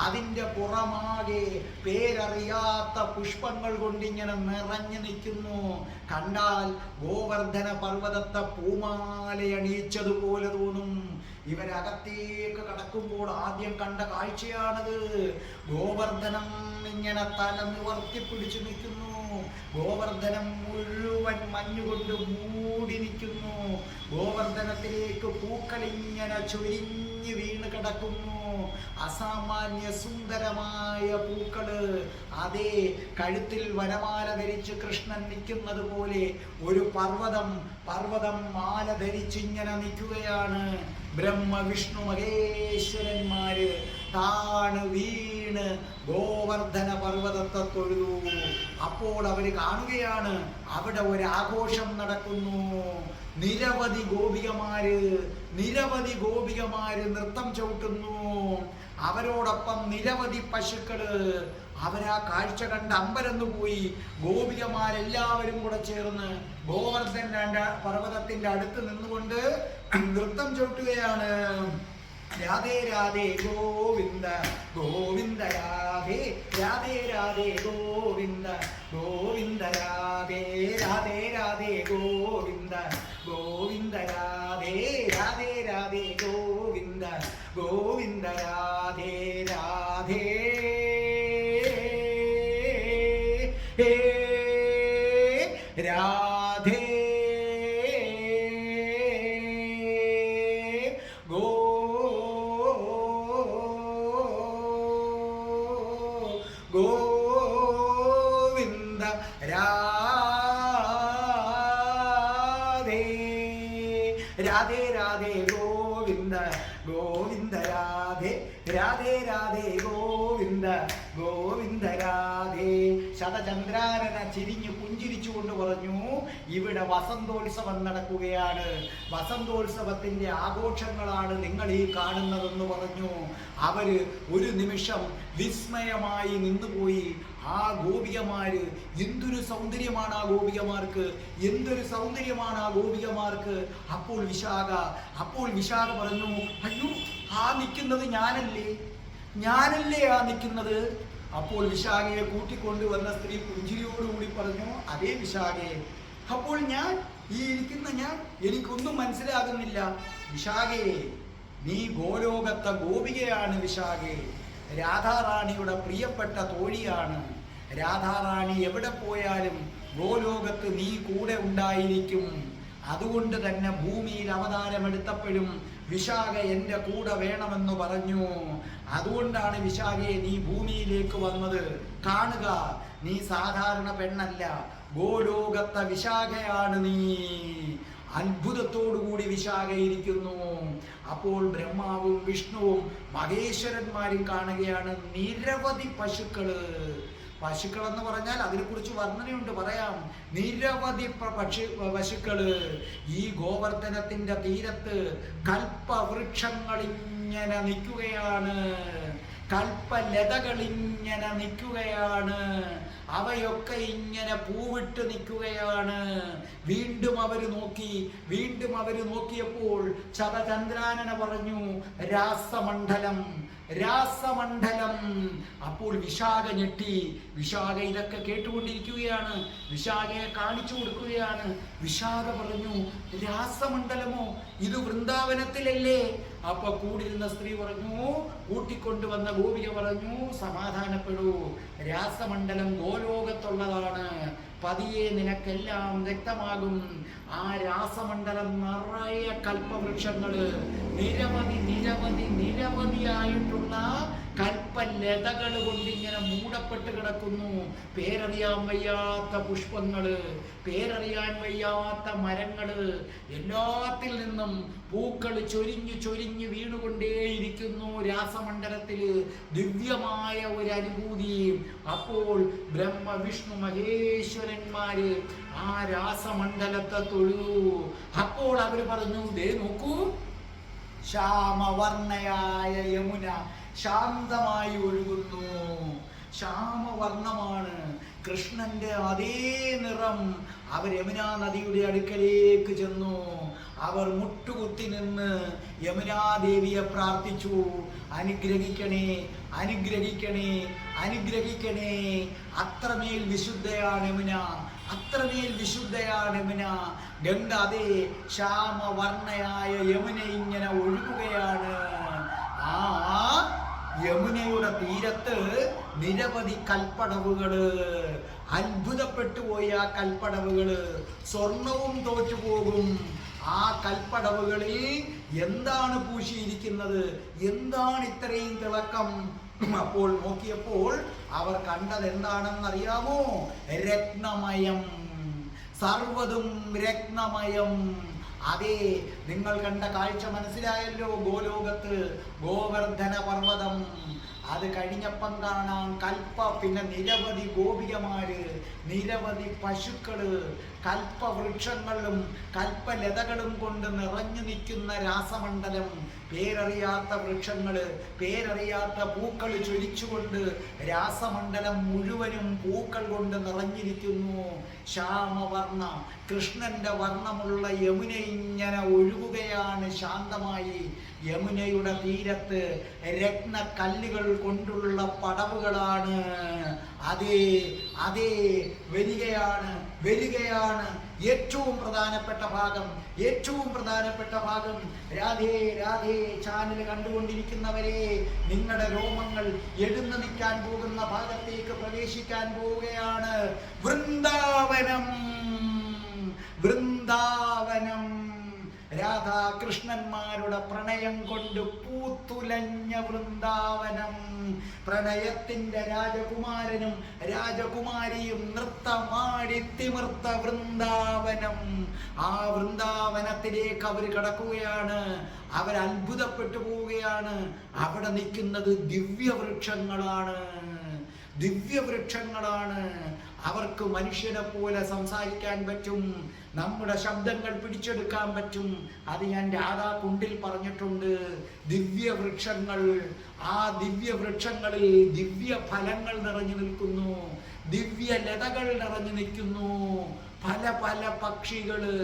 അതിൻ്റെ പുറമാകെ പേരറിയാത്ത പുഷ്പങ്ങൾ കൊണ്ടിങ്ങനെ നിറഞ്ഞു നിൽക്കുന്നു. കണ്ടാൽ ഗോവർദ്ധന പർവ്വതത്തെ പൂമാലയണിയിച്ചതുപോലെ തോന്നും. ഇവരകത്തേക്ക് കടക്കുമ്പോൾ ആദ്യം കണ്ട കാഴ്ചയാണത്. ഗോവർദ്ധനം ഇങ്ങനെ തല നിവർത്തി പിടിച്ചു നിൽക്കുന്നു. ഗോവർദ്ധനം മുഴുവൻ മഞ്ഞുകൊണ്ട് മൂടി നിൽക്കുന്നു. ഗോവർദ്ധനത്തിലേക്ക് പൂക്കളിങ്ങനെ ചൊരിഞ്ഞ് വീണ് കിടക്കുന്നു. അസാമാന്യ സുന്ദരമായ പൂക്കള്. അതേ കഴുത്തിൽ വനമാല ധരിച്ച് കൃഷ്ണൻ നിൽക്കുന്നത് പോലെ ഒരു പർവ്വതം മാല ധരിച്ചിങ്ങനെ നിൽക്കുകയാണ്. ബ്രഹ്മ വിഷ്ണു മഹേശ്വരന്മാര് താണ് വീണ് ഗോവർദ്ധന പർവ്വതത്തെ തൊഴുതു. അപ്പോൾ അവര് കാണുകയാണ് അവിടെ ഒരു ആഘോഷം നടക്കുന്നു. നിരവധി ഗോപികമാര് നൃത്തം ചവിട്ടുന്നു. അവരോടൊപ്പം നിരവധി പശുക്കള്. അവരാ കാഴ്ച കണ്ട് അമ്പരന്നു പോയി. ഗോപികമാരെല്ലാവരും കൂടെ ചേർന്ന് ഗോവർദ്ധന പർവ്വതത്തിന്റെ അടുത്ത് നിന്നുകൊണ്ട് നൃത്തം ചവിട്ടുകയാണ്. രാധേ രാധേ ഗോവിന്ദ ഗോവിന്ദ രാധേ രാധേ രാധേ ഗോവിന്ദ ഗോവിന്ദ രാധേ രാധേ രാധേ ഗോവിന്ദ ഗോവിന്ദ രാധേ രാധേ രാധേ ഗോവിന്ദ ഗോവിന്ദ രാധേ രാധേ രാധേ ഗോവിന്ദ രാധേ രാധേ രാധേ ഗോവിന്ദ ഗോവിന്ദ രാധേ രാധേ രാധേ ഗോവിന്ദ ഗോവിന്ദ രാധേ. ശതചന്ദ്രാനന ചിരിഞ്ഞു പുഞ്ചിരിച്ചുകൊണ്ട് പറഞ്ഞു, ഇവിടെ വസന്തോത്സവം നടക്കുകയാണ്. വസന്തോത്സവത്തിന്റെ ആഘോഷങ്ങളാണ് നിങ്ങൾ ഈ കാണുന്നതെന്ന് പറഞ്ഞു. അവര് ഒരു നിമിഷം വിസ്മയമായി നിന്നുപോയി. ആ ഗോപികമാര്, എന്തൊരു സൗന്ദര്യമാണ് ആ ഗോപികമാർക്ക്, എന്തൊരു സൗന്ദര്യമാണ് ആ ഗോപികമാർക്ക്. അപ്പോൾ വിശാഖ പറഞ്ഞു, അയ്യോ ആ നിൽക്കുന്നത് ഞാനല്ലേ ആ നിൽക്കുന്നത്. അപ്പോൾ വിശാഖയെ കൂട്ടിക്കൊണ്ടുവന്ന സ്ത്രീ പുഞ്ചിരിയോടുകൂടി പറഞ്ഞു, അതേ വിശാഖയെ, അപ്പോൾ ഈ ഇരിക്കുന്ന ഞാൻ എനിക്കൊന്നും മനസ്സിലാകുന്നില്ല. വിശാഖയെ, നീ ഗോലോകത്തെ ഗോപികയാണ്. വിശാഖയെ, രാധാറാണിയുടെ പ്രിയപ്പെട്ട തോഴിയാണ്. രാധാറാണി എവിടെ പോയാലും ഗോലോകത്ത് നീ കൂടെ ഉണ്ടായിരിക്കും. അതുകൊണ്ട് തന്നെ ഭൂമിയിൽ അവതാരമെടുത്തപ്പോഴും വിശാഖ എൻ്റെ കൂടെ വേണമെന്ന് പറഞ്ഞു. അതുകൊണ്ടാണ് വിശാഖയെ നീ ഭൂമിയിലേക്ക് വന്നത്. കാണുക, നീ സാധാരണ പെണ്ണല്ല, ഗോലോകത്തെ വിശാഖയാണ് നീ. അത്ഭുതത്തോടുകൂടി വിശാഖയിരിക്കുന്നു. അപ്പോൾ ബ്രഹ്മാവും വിഷ്ണുവും മഹേശ്വരന്മാരും കാണുകയാണ് നിരവധി പശുക്കളെന്ന് പറഞ്ഞാൽ അതിനെക്കുറിച്ച് വർണ്ണനയുണ്ട്, പറയാം. നിരവധി പശുക്കള് ഈ ഗോവർദ്ധനത്തിന്റെ തീരത്ത് കൽപ്പവൃക്ഷങ്ങളിങ്ങനെ നിൽക്കുകയാണ്. കൽപ്പലതകളിങ്ങനെ നിൽക്കുകയാണ്. അവയൊക്കെ ഇങ്ങനെ പൂവിട്ട് നിൽക്കുകയാണ്. വീണ്ടും അവര് നോക്കിയപ്പോൾ ശതചന്ദ്രാനന പറഞ്ഞു, രാസമണ്ഡലം. അപ്പോൾ വിശാഖ ഞെട്ടി. വിശാഖ ഇതൊക്കെ കേട്ടുകൊണ്ടിരിക്കുകയാണ്. വിശാഖയെ കാണിച്ചു കൊടുക്കുകയാണ്. വിശാഖ പറഞ്ഞു, രാസമണ്ഡലമോ? ഇത് വൃന്ദാവനത്തിലല്ലേ? അപ്പൊ കൂടിരുന്ന സ്ത്രീ പറഞ്ഞു, കൂട്ടിക്കൊണ്ടുവന്ന ഗോപിക പറഞ്ഞു, സമാധാനപ്പെടൂ, രാസമണ്ഡലം ഗോലോകത്തുള്ളതാണ്. പതിയെ നിനക്കെല്ലാം വ്യക്തമാകും. ആ രാസമണ്ഡലം നിറയെ കൽപ്പവൃക്ഷങ്ങള്, നിരവധിയായിട്ടുള്ള കൽപ്പലതകൾ കൊണ്ടിങ്ങനെ മൂടപ്പെട്ട് കിടക്കുന്നു. പേരറിയാൻ വയ്യാത്ത പുഷ്പങ്ങള്, പേരറിയാൻ വയ്യാത്ത മരങ്ങള്, എല്ലാത്തിൽ നിന്നും പൂക്കൾ ചൊരിഞ്ഞു വീണുകൊണ്ടേയിരിക്കുന്നു. രാസമണ്ഡലത്തില് ദിവ്യമായ ഒരു അനുഭൂതി. അപ്പോൾ ബ്രഹ്മ വിഷ്ണു മഹേശ്വരന്മാര് ആ രാസമണ്ഡലത്തെ തൊഴു. അപ്പോൾ അവര് പറഞ്ഞു, ദേ നോക്കൂ, ശ്യാമവർണ്ണയായ യമുന ശാന്തമായി ഒഴുകുന്നു. ശ്യാമവർണ്ണമാണ്, കൃഷ്ണന്റെ അതേ നിറം. അവർ യമുനാ നദിയുടെ അടുക്കലേക്ക് ചെന്നു. അവർ മുട്ടുകുത്തി നിന്ന് യമുനാദേവിയെ പ്രാർത്ഥിച്ചു, അനുഗ്രഹിക്കണേ, അനുഗ്രഹിക്കണേ, അനുഗ്രഹിക്കണേ. അത്രമേൽ വിശുദ്ധയാണ് യമുന, അത്രമേൽ വിശുദ്ധയാണ് യമുന. ഗംഗ അതേ ശ്യാമവർണ്ണയായ യമുന ഇങ്ങനെ ഒഴുകുകയാണ്. ആ യമുനയുടെ തീരത്ത് നിരവധി കൽപ്പടവുകള്. അത്ഭുതപ്പെട്ടു പോയി ആ കൽപ്പടവുകള്. സ്വർണവും തോറ്റുപോകും. ആ കൽപ്പടവുകളിൽ എന്താണ് പൂശിയിരിക്കുന്നത്? എന്താണ് ഇത്രയും തിളക്കം? അപ്പോൾ നോക്കിയപ്പോൾ അവർ കണ്ടത് എന്താണെന്നറിയാമോ? രത്നമയം, സർവ്വതും രത്നമയം. അതെ, നിങ്ങൾ കണ്ട കാഴ്ച മനസ്സിലായല്ലോ. ഗോലോകത്ത് ഗോവർദ്ധന പർവ്വതം, അത് കഴിഞ്ഞപ്പം കാണാം പിന്നെ നിരവധി ഗോപികമാര്, നിരവധി പശുക്കള്, കൽപ്പവൃക്ഷങ്ങളും കൽപ്പലതകളും കൊണ്ട് നിറഞ്ഞു നിൽക്കുന്ന രാസമണ്ഡലം. പേരറിയാത്ത വൃക്ഷങ്ങള്, പേരറിയാത്ത പൂക്കൾ ചൊരിച്ചുകൊണ്ട് രാസമണ്ഡലം മുഴുവനും പൂക്കൾ കൊണ്ട് നിറഞ്ഞിരിക്കുന്നു. ശ്യാമവർണ്ണ, കൃഷ്ണന്റെ വർണ്ണമുള്ള യമുന ഇങ്ങനെ ഒഴുകുകയാണ് ശാന്തമായി. യമുനയുടെ തീരത്ത് രത്നക്കല്ലുകൾ കൊണ്ടുള്ള പടവുകളാണ്. അതേ വരികയാണ് ഏറ്റവും പ്രധാനപ്പെട്ട ഭാഗം. രാധേ രാധേ ചാനൽ കണ്ടുകൊണ്ടിരിക്കുന്നവരെ, നിങ്ങളുടെ രോമങ്ങൾ എഴുന്നു നിൽക്കാൻ പോകുന്ന ഭാഗത്തേക്ക് പ്രവേശിക്കാൻ പോവുകയാണ്. വൃന്ദാവനം, രാധാകൃഷ്ണന്മാരുടെ പ്രണയം കൊണ്ട് പൂത്തുലഞ്ഞ വൃന്ദാവനം. പ്രണയത്തിന്റെ രാജകുമാരനും രാജകുമാരിയും നൃത്തമാടി തിമിർത്ത വൃന്ദാവനം. ആ വൃന്ദാവനത്തിലേക്ക് അവർ കടക്കുകയാണ്. അവർ അത്ഭുതപ്പെട്ടു പോവുകയാണ്. അവിടെ നിൽക്കുന്നത് ദിവ്യവൃക്ഷങ്ങളാണ്. അവർക്ക് മനുഷ്യനെ പോലെ സംസാരിക്കാൻ പറ്റും. നമ്മുടെ ശബ്ദങ്ങൾ പിടിച്ചെടുക്കാൻ പറ്റും. അത് ഞാൻ രാധാ കുണ്ടിൽ പറഞ്ഞിട്ടുണ്ട്. ദിവ്യവൃക്ഷങ്ങൾ, ആ ദിവ്യവൃക്ഷങ്ങളിൽ ദിവ്യ ഫലങ്ങൾ നിറഞ്ഞു നിൽക്കുന്നു, ദിവ്യ ലതകൾ നിറഞ്ഞു നിൽക്കുന്നു. പല പക്ഷികള്,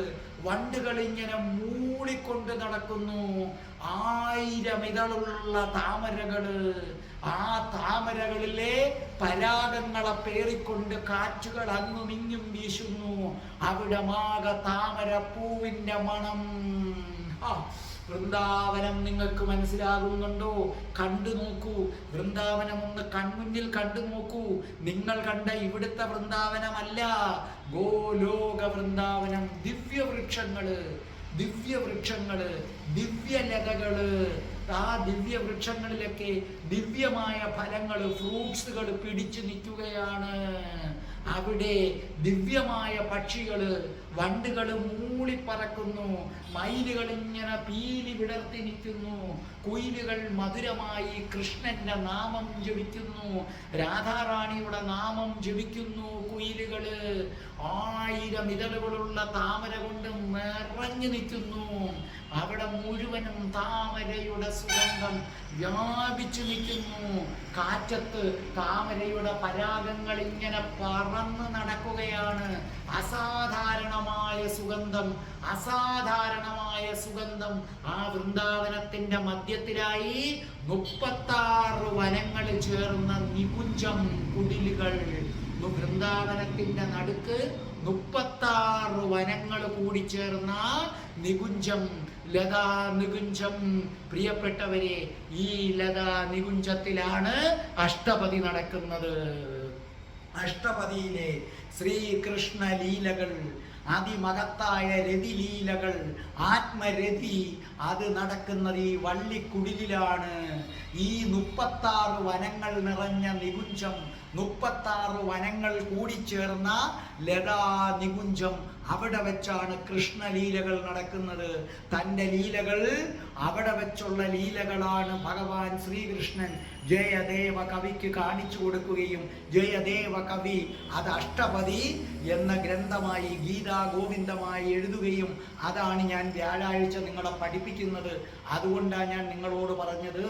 വണ്ടുകൾ ഇങ്ങനെ മൂളിക്കൊണ്ട് നടക്കുന്നു. 1000 ഇതളുള്ള താമരകള്, ആ താമരകളിലെ പരാഗങ്ങളെ പേറിക്കൊണ്ട് കാറ്റുകൾ അങ്ങും ഇങ്ങും വീശുന്നു. അവിടെ താമര പൂവിന്റെ മണം. വൃന്ദാവനം നിങ്ങൾക്ക് മനസ്സിലാകുന്നുണ്ടോ? കണ്ടു നോക്കൂ. വൃന്ദാവനം ഒന്ന് കൺമുന്നിൽ കണ്ടു നോക്കൂ. നിങ്ങൾ കണ്ട ഇവിടുത്തെ വൃന്ദാവനമല്ല, ഗോലോക വൃന്ദാവനം. ദിവ്യവൃക്ഷങ്ങള്, ദിവ്യലതകള്. ആ ദിവ്യവൃക്ഷങ്ങളിലൊക്കെ ദിവ്യമായ ഫലങ്ങള്, ഫ്രൂട്ട്സുകൾ പിടിച്ചു നിൽക്കുകയാണ്. അവിടെ ദിവ്യമായ പക്ഷികള്, വണ്ടുകൾ മൂളിപ്പറക്കുന്നു, മയിലുകൾ ഇങ്ങനെ പീലി വിടർത്തി നിൽക്കുന്നു, കുയിലുകൾ മധുരമായി കൃഷ്ണന്റെ നാമം ജപിക്കുന്നു, രാധാറാണിയുടെ നാമം ജപിക്കുന്നു. കുയിലുകള് 1000 ഇതളുകളുള്ള താമര കൊണ്ട് നിറഞ്ഞു നിൽക്കുന്നു. അവിടെ മുഴുവനും താമരയുടെ സുഗന്ധം വ്യാപിച്ചു നിൽക്കുന്നു. കാറ്റത്ത് താമരയുടെ പരാഗങ്ങൾ ഇങ്ങനെ പറന്ന് നടക്കുകയാണ്. അസാധാരണമായ വ്യത്യസ്തമായ സുഗന്ധം, അസാധാരണമായ സുഗന്ധം. ആ വൃന്ദാവനത്തിന്റെ മധ്യത്തിലായി 36 വനങ്ങൾ ചേർന്ന നികുഞ്ചം, കുടിലുകൾ. വൃന്ദാവനത്തിന്റെ നടുക്ക് 36 വനങ്ങൾ കൂടി ചേർന്ന നികുഞ്ചം, ലതാ നികുഞ്ചം. പ്രിയപ്പെട്ടവരെ, ഈ ലതാ നികുഞ്ചത്തിലാണ് അഷ്ടപതി നടക്കുന്നത്. അഷ്ടപതിയിലെ ശ്രീകൃഷ്ണ ലീലകൾ, അതിമഹത്തായ രതിലീലകൾ, ആത്മരതി, അത് നടക്കുന്നത് ഈ വള്ളിക്കുടിലാണ്. ഈ 36 വനങ്ങൾ നിറഞ്ഞ നികുഞ്ചം, 36 വനങ്ങൾ കൂടിച്ചേർന്ന ലതാ നികുഞ്ചം, അവിടെ വെച്ചാണ് കൃഷ്ണലീലകൾ നടക്കുന്നത്. തൻ്റെ ലീലകൾ അവിടെ വെച്ചുള്ള ലീലകളാണ് ഭഗവാൻ ശ്രീകൃഷ്ണൻ ജയദേവ കവിക്ക് കാണിച്ചു കൊടുക്കുകയും ജയദേവ കവി അത് അഷ്ടപതി എന്ന ഗ്രന്ഥമായി ഗീതാ ഗോവിന്ദമായി എഴുതുകയും അതാണ് ഞാൻ വ്യാഴാഴ്ച നിങ്ങളെ പഠിപ്പിക്കുന്നത്. അതുകൊണ്ടാണ് ഞാൻ നിങ്ങളോട് പറഞ്ഞത്,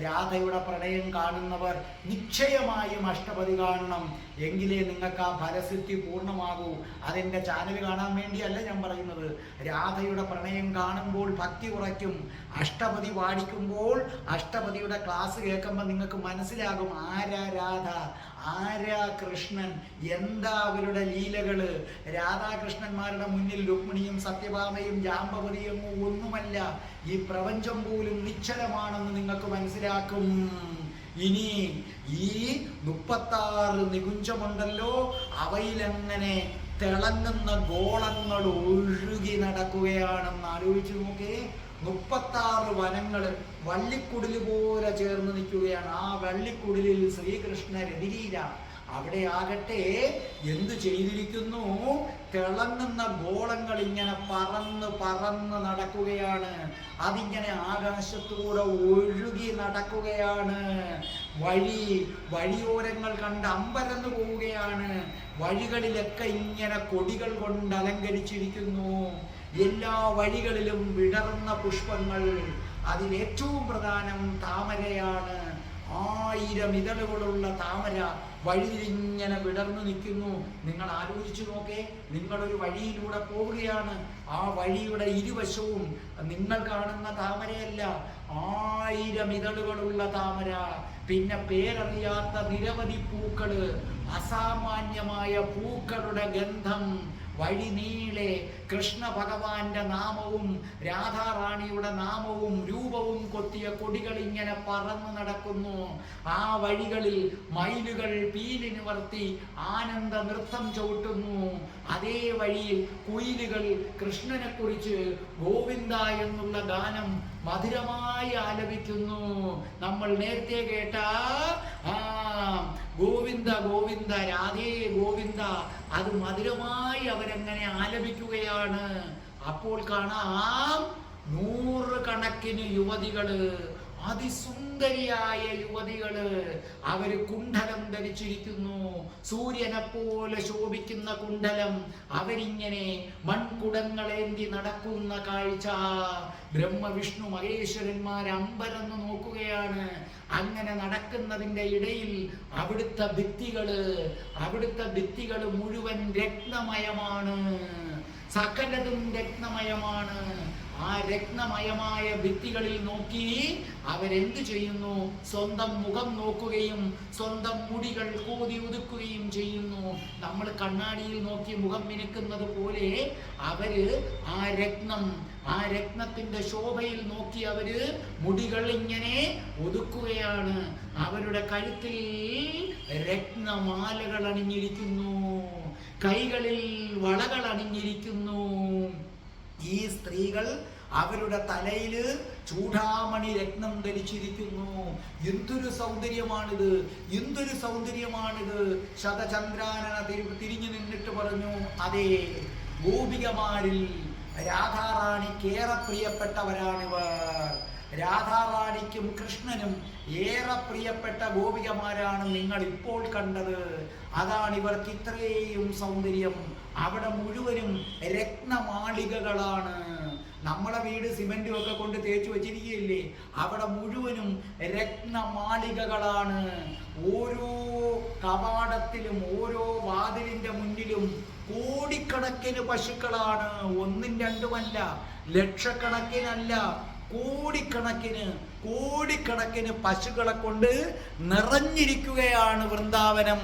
രാധയുടെ പ്രണയം കാണുന്നവർ നിശ്ചയമായും അഷ്ടപതി കാണണം, എങ്കിലേ നിങ്ങൾക്ക് ആ ഫലസിദ്ധി പൂർണ്ണമാകൂ. അതെൻ്റെ ചാനൽ കാണാൻ വേണ്ടിയല്ല ഞാൻ പറയുന്നത്. രാധയുടെ പ്രണയം കാണുമ്പോൾ ഭക്തി കുറയ്ക്കും. അഷ്ടപതി പാടിക്കുമ്പോൾ അഷ്ടപതിയുടെ ക്ലാസ് കേൾക്കുമ്പോൾ നിങ്ങൾക്ക് മനസ്സിലാകും ആരാ രാധ, ആരാ കൃഷ്ണൻ, എന്താ അവരുടെ ലീലകള്. രാധാകൃഷ്ണന്മാരുടെ മുന്നിൽ രുക്മിണിയും സത്യഭാമയും ജാമ്പവതിയും ഒന്നുമല്ല. ഈ പ്രപഞ്ചം പോലും നിശ്ചലമാണെന്ന് നിങ്ങൾക്ക് മനസ്സിലാക്കും. ഇനി ഈ 36 നികുഞ്ചമുണ്ടല്ലോ, അവയിലെങ്ങനെ തിളങ്ങുന്ന ഗോളങ്ങൾ ഒഴുകി നടക്കുകയാണെന്ന് ആലോചിച്ച് നോക്കേ. 36 വനങ്ങൾ വള്ളിക്കുടില് പോലെ ചേർന്ന് നിൽക്കുകയാണ്. ആ വള്ളിക്കുടിലിൽ ശ്രീകൃഷ്ണ രതിലീല. അവിടെ ആകട്ടെ എന്തു ചെയ്തിരിക്കുന്നു, തിളങ്ങുന്ന ഗോളങ്ങൾ ഇങ്ങനെ പറന്ന് പറന്ന് നടക്കുകയാണ്. അതിങ്ങനെ ആകാശത്തൂടെ ഒഴുകി നടക്കുകയാണ്. വഴിയോരങ്ങൾ കണ്ട് അമ്പരന്ന് പോവുകയാണ്. വഴികളിലൊക്കെ ഇങ്ങനെ കൊടികൾ കൊണ്ട് അലങ്കരിച്ചിരിക്കുന്നു. എല്ലാ വഴികളിലും വിടർന്ന പുഷ്പങ്ങൾ. അതിലേറ്റവും പ്രധാനം താമരയാണ്. 1000 ഇതളുകളുള്ള താമര വഴിയിലിങ്ങനെ വിടർന്നു നിൽക്കുന്നു. നിങ്ങൾ ആലോചിച്ചു നോക്കേ, നിങ്ങളൊരു വഴിയിലൂടെ പോവുകയാണ്. ആ വഴിയുടെ ഇരുവശവും നിങ്ങൾ കാണുന്ന താമരയല്ല, 1000 ഇതളുകളുള്ള താമര. പിന്നെ പേരറിയാത്ത നിരവധി പൂക്കള്, അസാമാന്യമായ പൂക്കളുടെ ഗന്ധം. വഴി നീളെ കൃഷ്ണ ഭഗവാന്റെ നാമവും രാധാറാണിയുടെ നാമവും രൂപവും കൊത്തിയ കൊടികൾ ഇങ്ങനെ പറന്നു നടക്കുന്നു. ആ വഴികളിൽ മയിലുകൾ പീലി നിവർത്തി ആനന്ദ നൃത്തം ചവിട്ടുന്നു. അതേ വഴിയിൽ കുയിലുകൾ കൃഷ്ണനെ കുറിച്ച് ഗോവിന്ദ എന്നുള്ള ഗാനം മധുരമായി ആലപിക്കുന്നു. നമ്മൾ നേരത്തെ കേട്ട ഗോവിന്ദ ഗോവിന്ദ രാധേ ഗോവിന്ദ, അത് മധുരമായി അവരങ്ങനെ ആലപിക്കുകയാണ്. അപ്പോൾ കാണാം 100 കണക്കിന് യുവതികള്, അതിസുന്ദരിയായ യുവതികള്. അവര് കുണ്ഡലം ധരിച്ചിരിക്കുന്നു, സൂര്യനെ പോലെ ശോഭിക്കുന്ന കുണ്ഡലം. അവരിങ്ങനെ മൺകുടങ്ങളേന്തി നടക്കുന്ന കാഴ്ച. ബ്രഹ്മ വിഷ്ണു മഹേശ്വരന്മാർ അമ്പരന്ന് നോക്കുകയാണ്. അങ്ങനെ നടക്കുന്നതിൻ്റെ ഇടയിൽ അവിടുത്തെ ഭിത്തികള് മുഴുവൻ രത്നമയമാണ്. സകലതും രത്നമയമാണ്. ആ രത്നമയമായ ഭിത്തികളിൽ നോക്കി അവരെന്ത് ചെയ്യുന്നു? സ്വന്തം മുഖം നോക്കുകയും സ്വന്തം മുടികൾ കോതി ഒതുക്കുകയും ചെയ്യുന്നു. നമ്മൾ കണ്ണാടിയിൽ നോക്കി മുഖം മിനുക്കുന്നത് പോലെ അവര് ആ രത്നത്തിന്റെ ശോഭയിൽ നോക്കി അവര് മുടികൾ ഇങ്ങനെ ഒതുക്കുകയാണ്. അവരുടെ കഴുത്തിൽ രത്നമാലകൾ അണിഞ്ഞിരിക്കുന്നു, കൈകളിൽ വളകൾ അണിഞ്ഞിരിക്കുന്നു. ഈ സ്ത്രീകൾ അവരുടെ തലയില് ചൂടാമണി രത്നം ധരിച്ചിരിക്കുന്നു. എന്തൊരു സൗന്ദര്യമാണിത്, എന്തൊരു സൗന്ദര്യമാണിത്. ശതചന്ദ്രാനന തിരിഞ്ഞു നിന്നിട്ട് പറഞ്ഞു, അതെ, ഗോപികമാരിൽ രാധാറാണിക്ക് ഏറെ പ്രിയപ്പെട്ടവരാണിവർ. രാധാറാണിക്കും കൃഷ്ണനും ഏറെ പ്രിയപ്പെട്ട ഗോപികമാരാണ് നിങ്ങൾ ഇപ്പോൾ കണ്ടത്. അതാണ് ഇവർക്ക് ഇത്രയും സൗന്ദര്യം. അവിടെ മുഴുവനും രത്നമാളികകളാണ്. നമ്മളെ വീട് സിമെന്റും ഒക്കെ കൊണ്ട് തേച്ചു വെച്ചിരിക്കുകയില്ലേ, അവിടെ മുഴുവനും രത്നമാളികകളാണ്. ഓരോ കവാടത്തിലും ഓരോ വാതിലിന്റെ മുന്നിലും കോടിക്കണക്കിന് ലക്ഷക്കണക്കിന് പശുക്കളാണ്, ഒന്നും രണ്ടുമല്ല, ലക്ഷക്കണക്കിനല്ല, കോടിക്കണക്കിന് പശുക്കളെ കൊണ്ട് നിറഞ്ഞിരിക്കുകയാണ് വൃന്ദാവനം.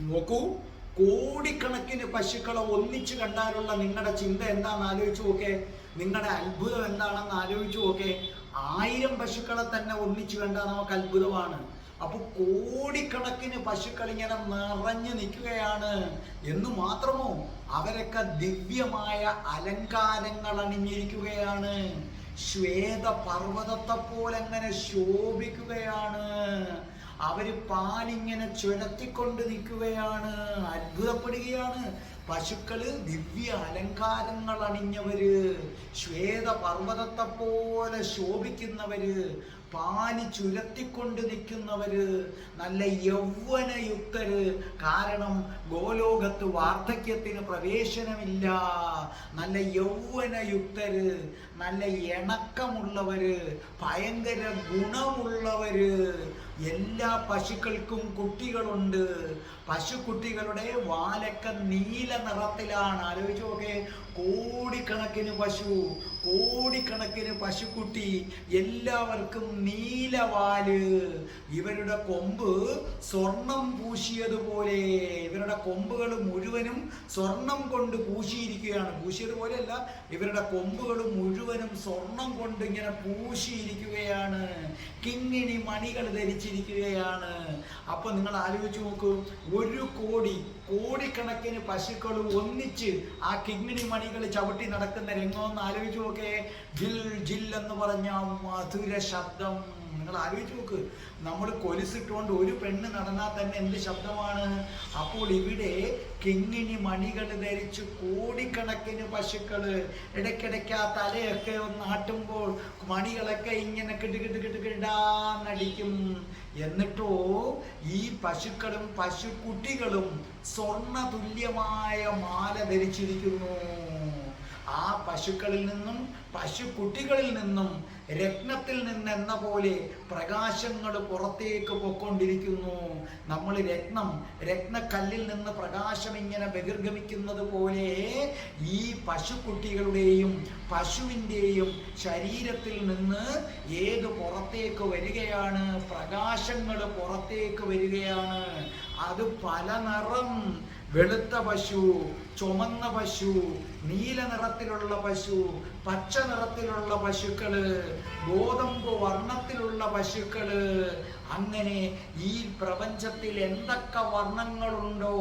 നോക്കൂ, കോടിക്കണക്കിന് പശുക്കളെ ഒന്നിച്ചു കണ്ടാലുള്ള നിങ്ങളുടെ ചിന്ത എന്താണെന്ന് ആലോചിച്ചു നോക്കേ, നിങ്ങളുടെ അത്ഭുതം എന്താണെന്ന് ആലോചിച്ചു നോക്കേ. 1000 പശുക്കളെ തന്നെ ഒന്നിച്ചു കണ്ടാൽ നമുക്ക് അത്ഭുതമാണ്. അപ്പൊ കോടിക്കണക്കിന് പശുക്കൾ ഇങ്ങനെ നിറഞ്ഞു നിൽക്കുകയാണ്. എന്ന് മാത്രമോ, അവരൊക്കെ ദിവ്യമായ അലങ്കാരങ്ങൾ അണിഞ്ഞിരിക്കുകയാണ്. ശ്വേത പർവ്വതത്തെ പോലെ അങ്ങനെ ശോഭിക്കുകയാണ്. അവര് പാലിങ്ങനെ ചുരത്തിക്കൊണ്ട് നിൽക്കുകയാണ്. അത്ഭുതപ്പെടുകയാണ്. പശുക്കള് ദിവ്യ അലങ്കാരങ്ങൾ അണിഞ്ഞവര്, ശ്വേത പർവ്വതത്തെ പോലെ ശോഭിക്കുന്നവര്, പാല് ചുരത്തിക്കൊണ്ട് നിൽക്കുന്നവര്, നല്ല യൗവനയുക്തര്. കാരണം ഗോലോകത്ത് വാർദ്ധക്യത്തിന് പ്രവേശനമില്ല. നല്ല യൗവനയുക്തര്, നല്ല ഇണക്കമുള്ളവര്, ഭയങ്കര ഗുണമുള്ളവര്. എല്ലാ പശുക്കൾക്കും കുട്ടികളുണ്ട്. പശുക്കുട്ടികളുടെ വാലൊക്കെ നീല നിറത്തിലാണ്. ആലോചിച്ച് നോക്കേ, കോടിക്കണക്കിന് പശുക്കുട്ടി, എല്ലാവർക്കും നീലവാല്. ഇവരുടെ കൊമ്പ് സ്വർണം പൂശിയതുപോലെ, ഇവരുടെ കൊമ്പുകൾ മുഴുവനും സ്വർണം കൊണ്ട് പൂശിയിരിക്കുകയാണ്. പൂശിയതുപോലെയല്ല, ഇവരുടെ കൊമ്പുകൾ മുഴുവനും സ്വർണം കൊണ്ട് ഇങ്ങനെ പൂശിയിരിക്കുകയാണ്. കിങ്ങിണി മണികൾ ധരിച്ചിരിക്കുകയാണ്. അപ്പൊ നിങ്ങൾ ആലോചിച്ച് നോക്കൂ, 1 കോടിക്കണക്കിന് പശുക്കൾ ഒന്നിച്ച് ആ കിങ്ങിണി മണികൾ ചവിട്ടി നടക്കുന്ന രംഗം ഒന്ന് ആലോചിച്ച് നോക്കേ. ജിൽ ജിൽ എന്ന് പറഞ്ഞ മധുര ശബ്ദം നിങ്ങൾ ആലോചിച്ച് നോക്ക്. നമ്മൾ കൊലുസിട്ടുകൊണ്ട് ഒരു പെണ്ണ് നടന്നാൽ തന്നെ എന്ത് ശബ്ദമാണ്. അപ്പോൾ ഇവിടെ കിങ്ങിണി മണികൾ ധരിച്ച് കോടിക്കണക്കിന് പശുക്കള് ഇടയ്ക്കിടയ്ക്ക് ആ തലയൊക്കെ ഒന്ന് ആട്ടുമ്പോൾ മണികളൊക്കെ ഇങ്ങനെ കിടുകിടുകിടുകിടാന്നടിക്കും. എന്നിട്ടോ ഈ പശുക്കളും പശുക്കുട്ടികളും സ്വർണ്ണ തുല്യമായ മാല ധരിച്ചിരിക്കുന്നു. ആ പശുക്കളിൽ നിന്നും പശുക്കുട്ടികളിൽ നിന്നും രത്നത്തിൽ നിന്നെന്ന പോലെ പ്രകാശങ്ങൾ പുറത്തേക്ക് പൊക്കൊണ്ടിരിക്കുന്നു. നമ്മൾ രത്നക്കല്ലിൽ നിന്ന് പ്രകാശം ഇങ്ങനെ ബഹിർഗമിക്കുന്നത് പോലെ ഈ പശുക്കുട്ടികളുടെയും പശുവിൻ്റെയും ശരീരത്തിൽ നിന്ന് ഏത് പുറത്തേക്ക് വരികയാണ്? പ്രകാശങ്ങൾ പുറത്തേക്ക് വരികയാണ്. അത് പല നിറം. വെളുത്ത പശു, ചുമന്ന പശു, നീല നിറത്തിലുള്ള പശു, പച്ച നിറത്തിലുള്ള പശുക്കള്, ഗോതമ്പ് വർണ്ണത്തിലുള്ള പശുക്കള്. അങ്ങനെ ഈ പ്രപഞ്ചത്തിൽ എന്തൊക്കെ വർണ്ണങ്ങളുണ്ടോ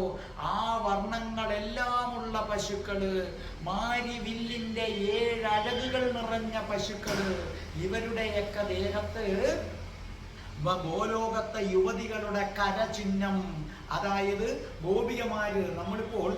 ആ വർണ്ണങ്ങളെല്ലാമുള്ള പശുക്കള്, മാരിവില്ലിന്റെ 7 അഴകുകൾ നിറഞ്ഞ പശുക്കള്. ഇവരുടെയൊക്കെ ദേഹത്ത് ഗോലോകത്തെ യുവതികളുടെ കരചിഹ്നം, അതായത് ഗോപികമാര് നമ്മളിപ്പോൾ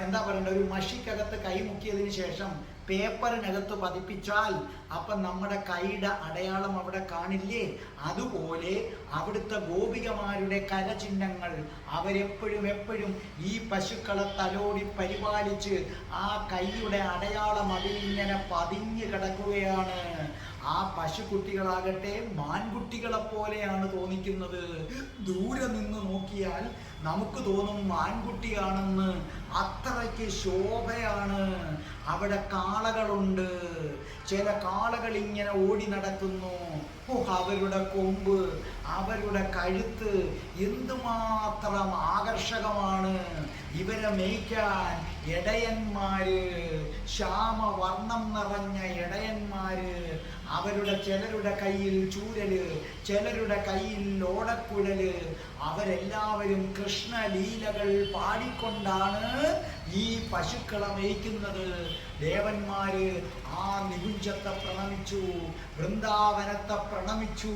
എന്താ പറയണ്ട, ഒരു മഷിക്കകത്ത് കൈമുക്കിയതിന് ശേഷം പേപ്പറിനകത്ത് പതിപ്പിച്ചാൽ അപ്പം നമ്മുടെ കൈയുടെ അടയാളം അവിടെ കാണില്ലേ? അതുപോലെ അവിടുത്തെ ഗോപികമാരുടെ കരചിഹ്നങ്ങൾ അവരെപ്പോഴും ഈ പശുക്കളെ തലോടി പരിപാലിച്ച് ആ കൈയുടെ അടയാളം അതിലിങ്ങനെ പതിഞ്ഞു കിടക്കുകയാണ്. ആ പശുക്കുട്ടികളാകട്ടെ മാൻകുട്ടികളെ പോലെയാണ് തോന്നിക്കുന്നത്. ദൂരെ നിന്ന് നോക്കിയാൽ നമുക്ക് തോന്നും മാൻകുട്ടിയാണെന്ന്. അത്രയ്ക്ക് ശോഭയാണ്. അവിടെ കാളകളുണ്ട്. ചില കാളകൾ ഇങ്ങനെ ഓടി നടക്കുന്നു. അവരുടെ കൊമ്പ്, അവരുടെ കഴുത്ത് എന്തുമാത്രം ആകർഷകമാണ്. ഇവരെ മേയ്ക്കാൻ ഇടയന്മാര്, ശ്യാമവർണ്ണം നിറഞ്ഞ ഇടയന്മാര്. അവരുടെ ചിലരുടെ കയ്യിൽ ചൂരല്, ചിലരുടെ കയ്യിൽ ഓടക്കുഴല്. അവരെല്ലാവരും കൃഷ്ണലീലകൾ പാടിക്കൊണ്ടാണ് ഈ പശുക്കളെ മേയ്ക്കുന്നത്. ദേവന്മാര് ആ നികുഞ്ചത്തെ പ്രണമിച്ചു, വൃന്ദാവനത്തെ പ്രണമിച്ചു.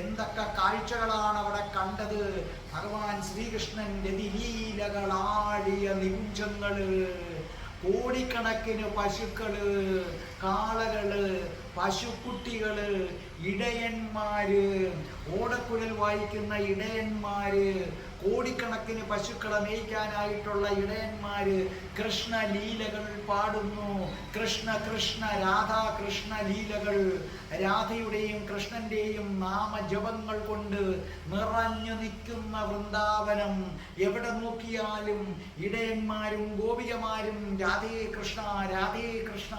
എന്തൊക്കെ കാഴ്ചകളാണ് അവിടെ കണ്ടത്! ഭഗവാൻ ശ്രീകൃഷ്ണൻ രതിലീലകളാടിയ നികുഞ്ചങ്ങള്, കോടിക്കണക്കിന് പശുക്കള്, കാളകള്, പശുക്കുട്ടികള് ഇടയന്മാര്, ഓടക്കുഴൽ വായിക്കുന്ന ഇടയന്മാര്, കോടിക്കണക്കിന് പശുക്കളെ മേയ്ക്കാനായിട്ടുള്ള ഇടയന്മാര് കൃഷ്ണ ലീലകൾ പാടുന്നു. കൃഷ്ണ കൃഷ്ണ രാധാകൃഷ്ണ ലീലകൾ. രാധയുടെയും കൃഷ്ണന്റെയും നാമജപങ്ങൾ കൊണ്ട് നിറഞ്ഞു നിൽക്കുന്ന വൃന്ദാവനം. എവിടെ നോക്കിയാലും ഇടയന്മാരും ഗോപികമാരും രാധേ കൃഷ്ണ രാധേ കൃഷ്ണ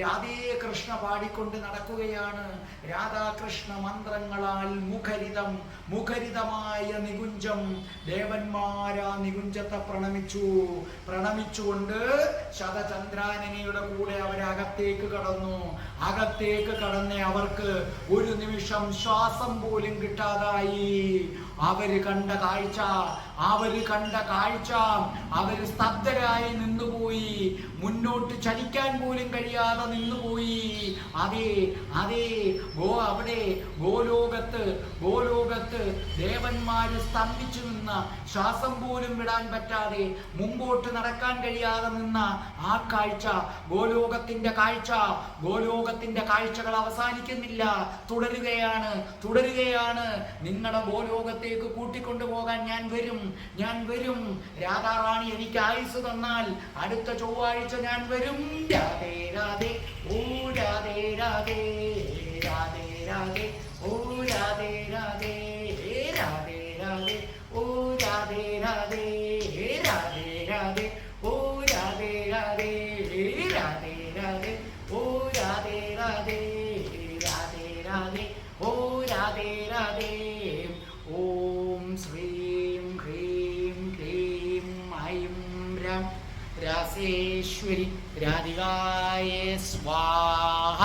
രാധേ കൃഷ്ണ പാടിക്കൊണ്ട് നടക്കുകയാണ്. രാധാകൃഷ്ണ മന്ത്രങ്ങളാൽ മുഖരിതം, മുഖരിതമായ നികുഞ്ചം. ദേവന്മാരാ നികുഞ്ചത്തെ പ്രണമിച്ചുകൊണ്ട് ശതചന്ദ്രാനനയുടെ കൂടെ അവരകത്തേക്ക് കടന്നു. അകത്തേക്ക് കടന്ന അവർക്ക് ഒരു നിമിഷം ശ്വാസം പോലും കിട്ടാതായി. അവര് കണ്ട കാഴ്ച അവര് സ്തബ്ധരായി നിന്നുപോയി. മുന്നോട്ട് ചലിക്കാൻ പോലും കഴിയാതെ നിന്നുപോയി. അവിടെ ഗോലോകത്ത് ദേവന്മാര് സ്തംഭിച്ചു നിന്ന, ശ്വാസം പോലും വിടാൻ പറ്റാതെ മുമ്പോട്ട് നടക്കാൻ കഴിയാതെ നിന്ന ആ കാഴ്ച, ഗോലോകത്തിന്റെ കാഴ്ചകൾ അവസാനിക്കുന്നില്ല, തുടരുകയാണ്. നിങ്ങളുടെ ഗോലോകത്തേക്ക് കൂട്ടിക്കൊണ്ടുപോകാൻ ഞാൻ വരും. രാധാറാണി എനിക്ക് ആയുസ് തന്നാൽ അടുത്ത ചൊവ്വാഴ്ച ഞാൻ വരും. രാധേ രാധേ ഓ രാധേ രാധേ രാധേ രാധേ ഓ രാധേ രാധേ രാധേ രാധേ ഓ രാധേ രാധേ രാധേ രാധേ ഓ രാധേ രാധേ രാധേ രാധേ ഓ രാധേ രാധേ രാധേ രാധേ ഓ രാധേ രാധേ. ഓം ശ്രീം ഹ്രീം ക്ലീം ഐം രം രാസേശ്വരി രാധികായ സ്വാഹ.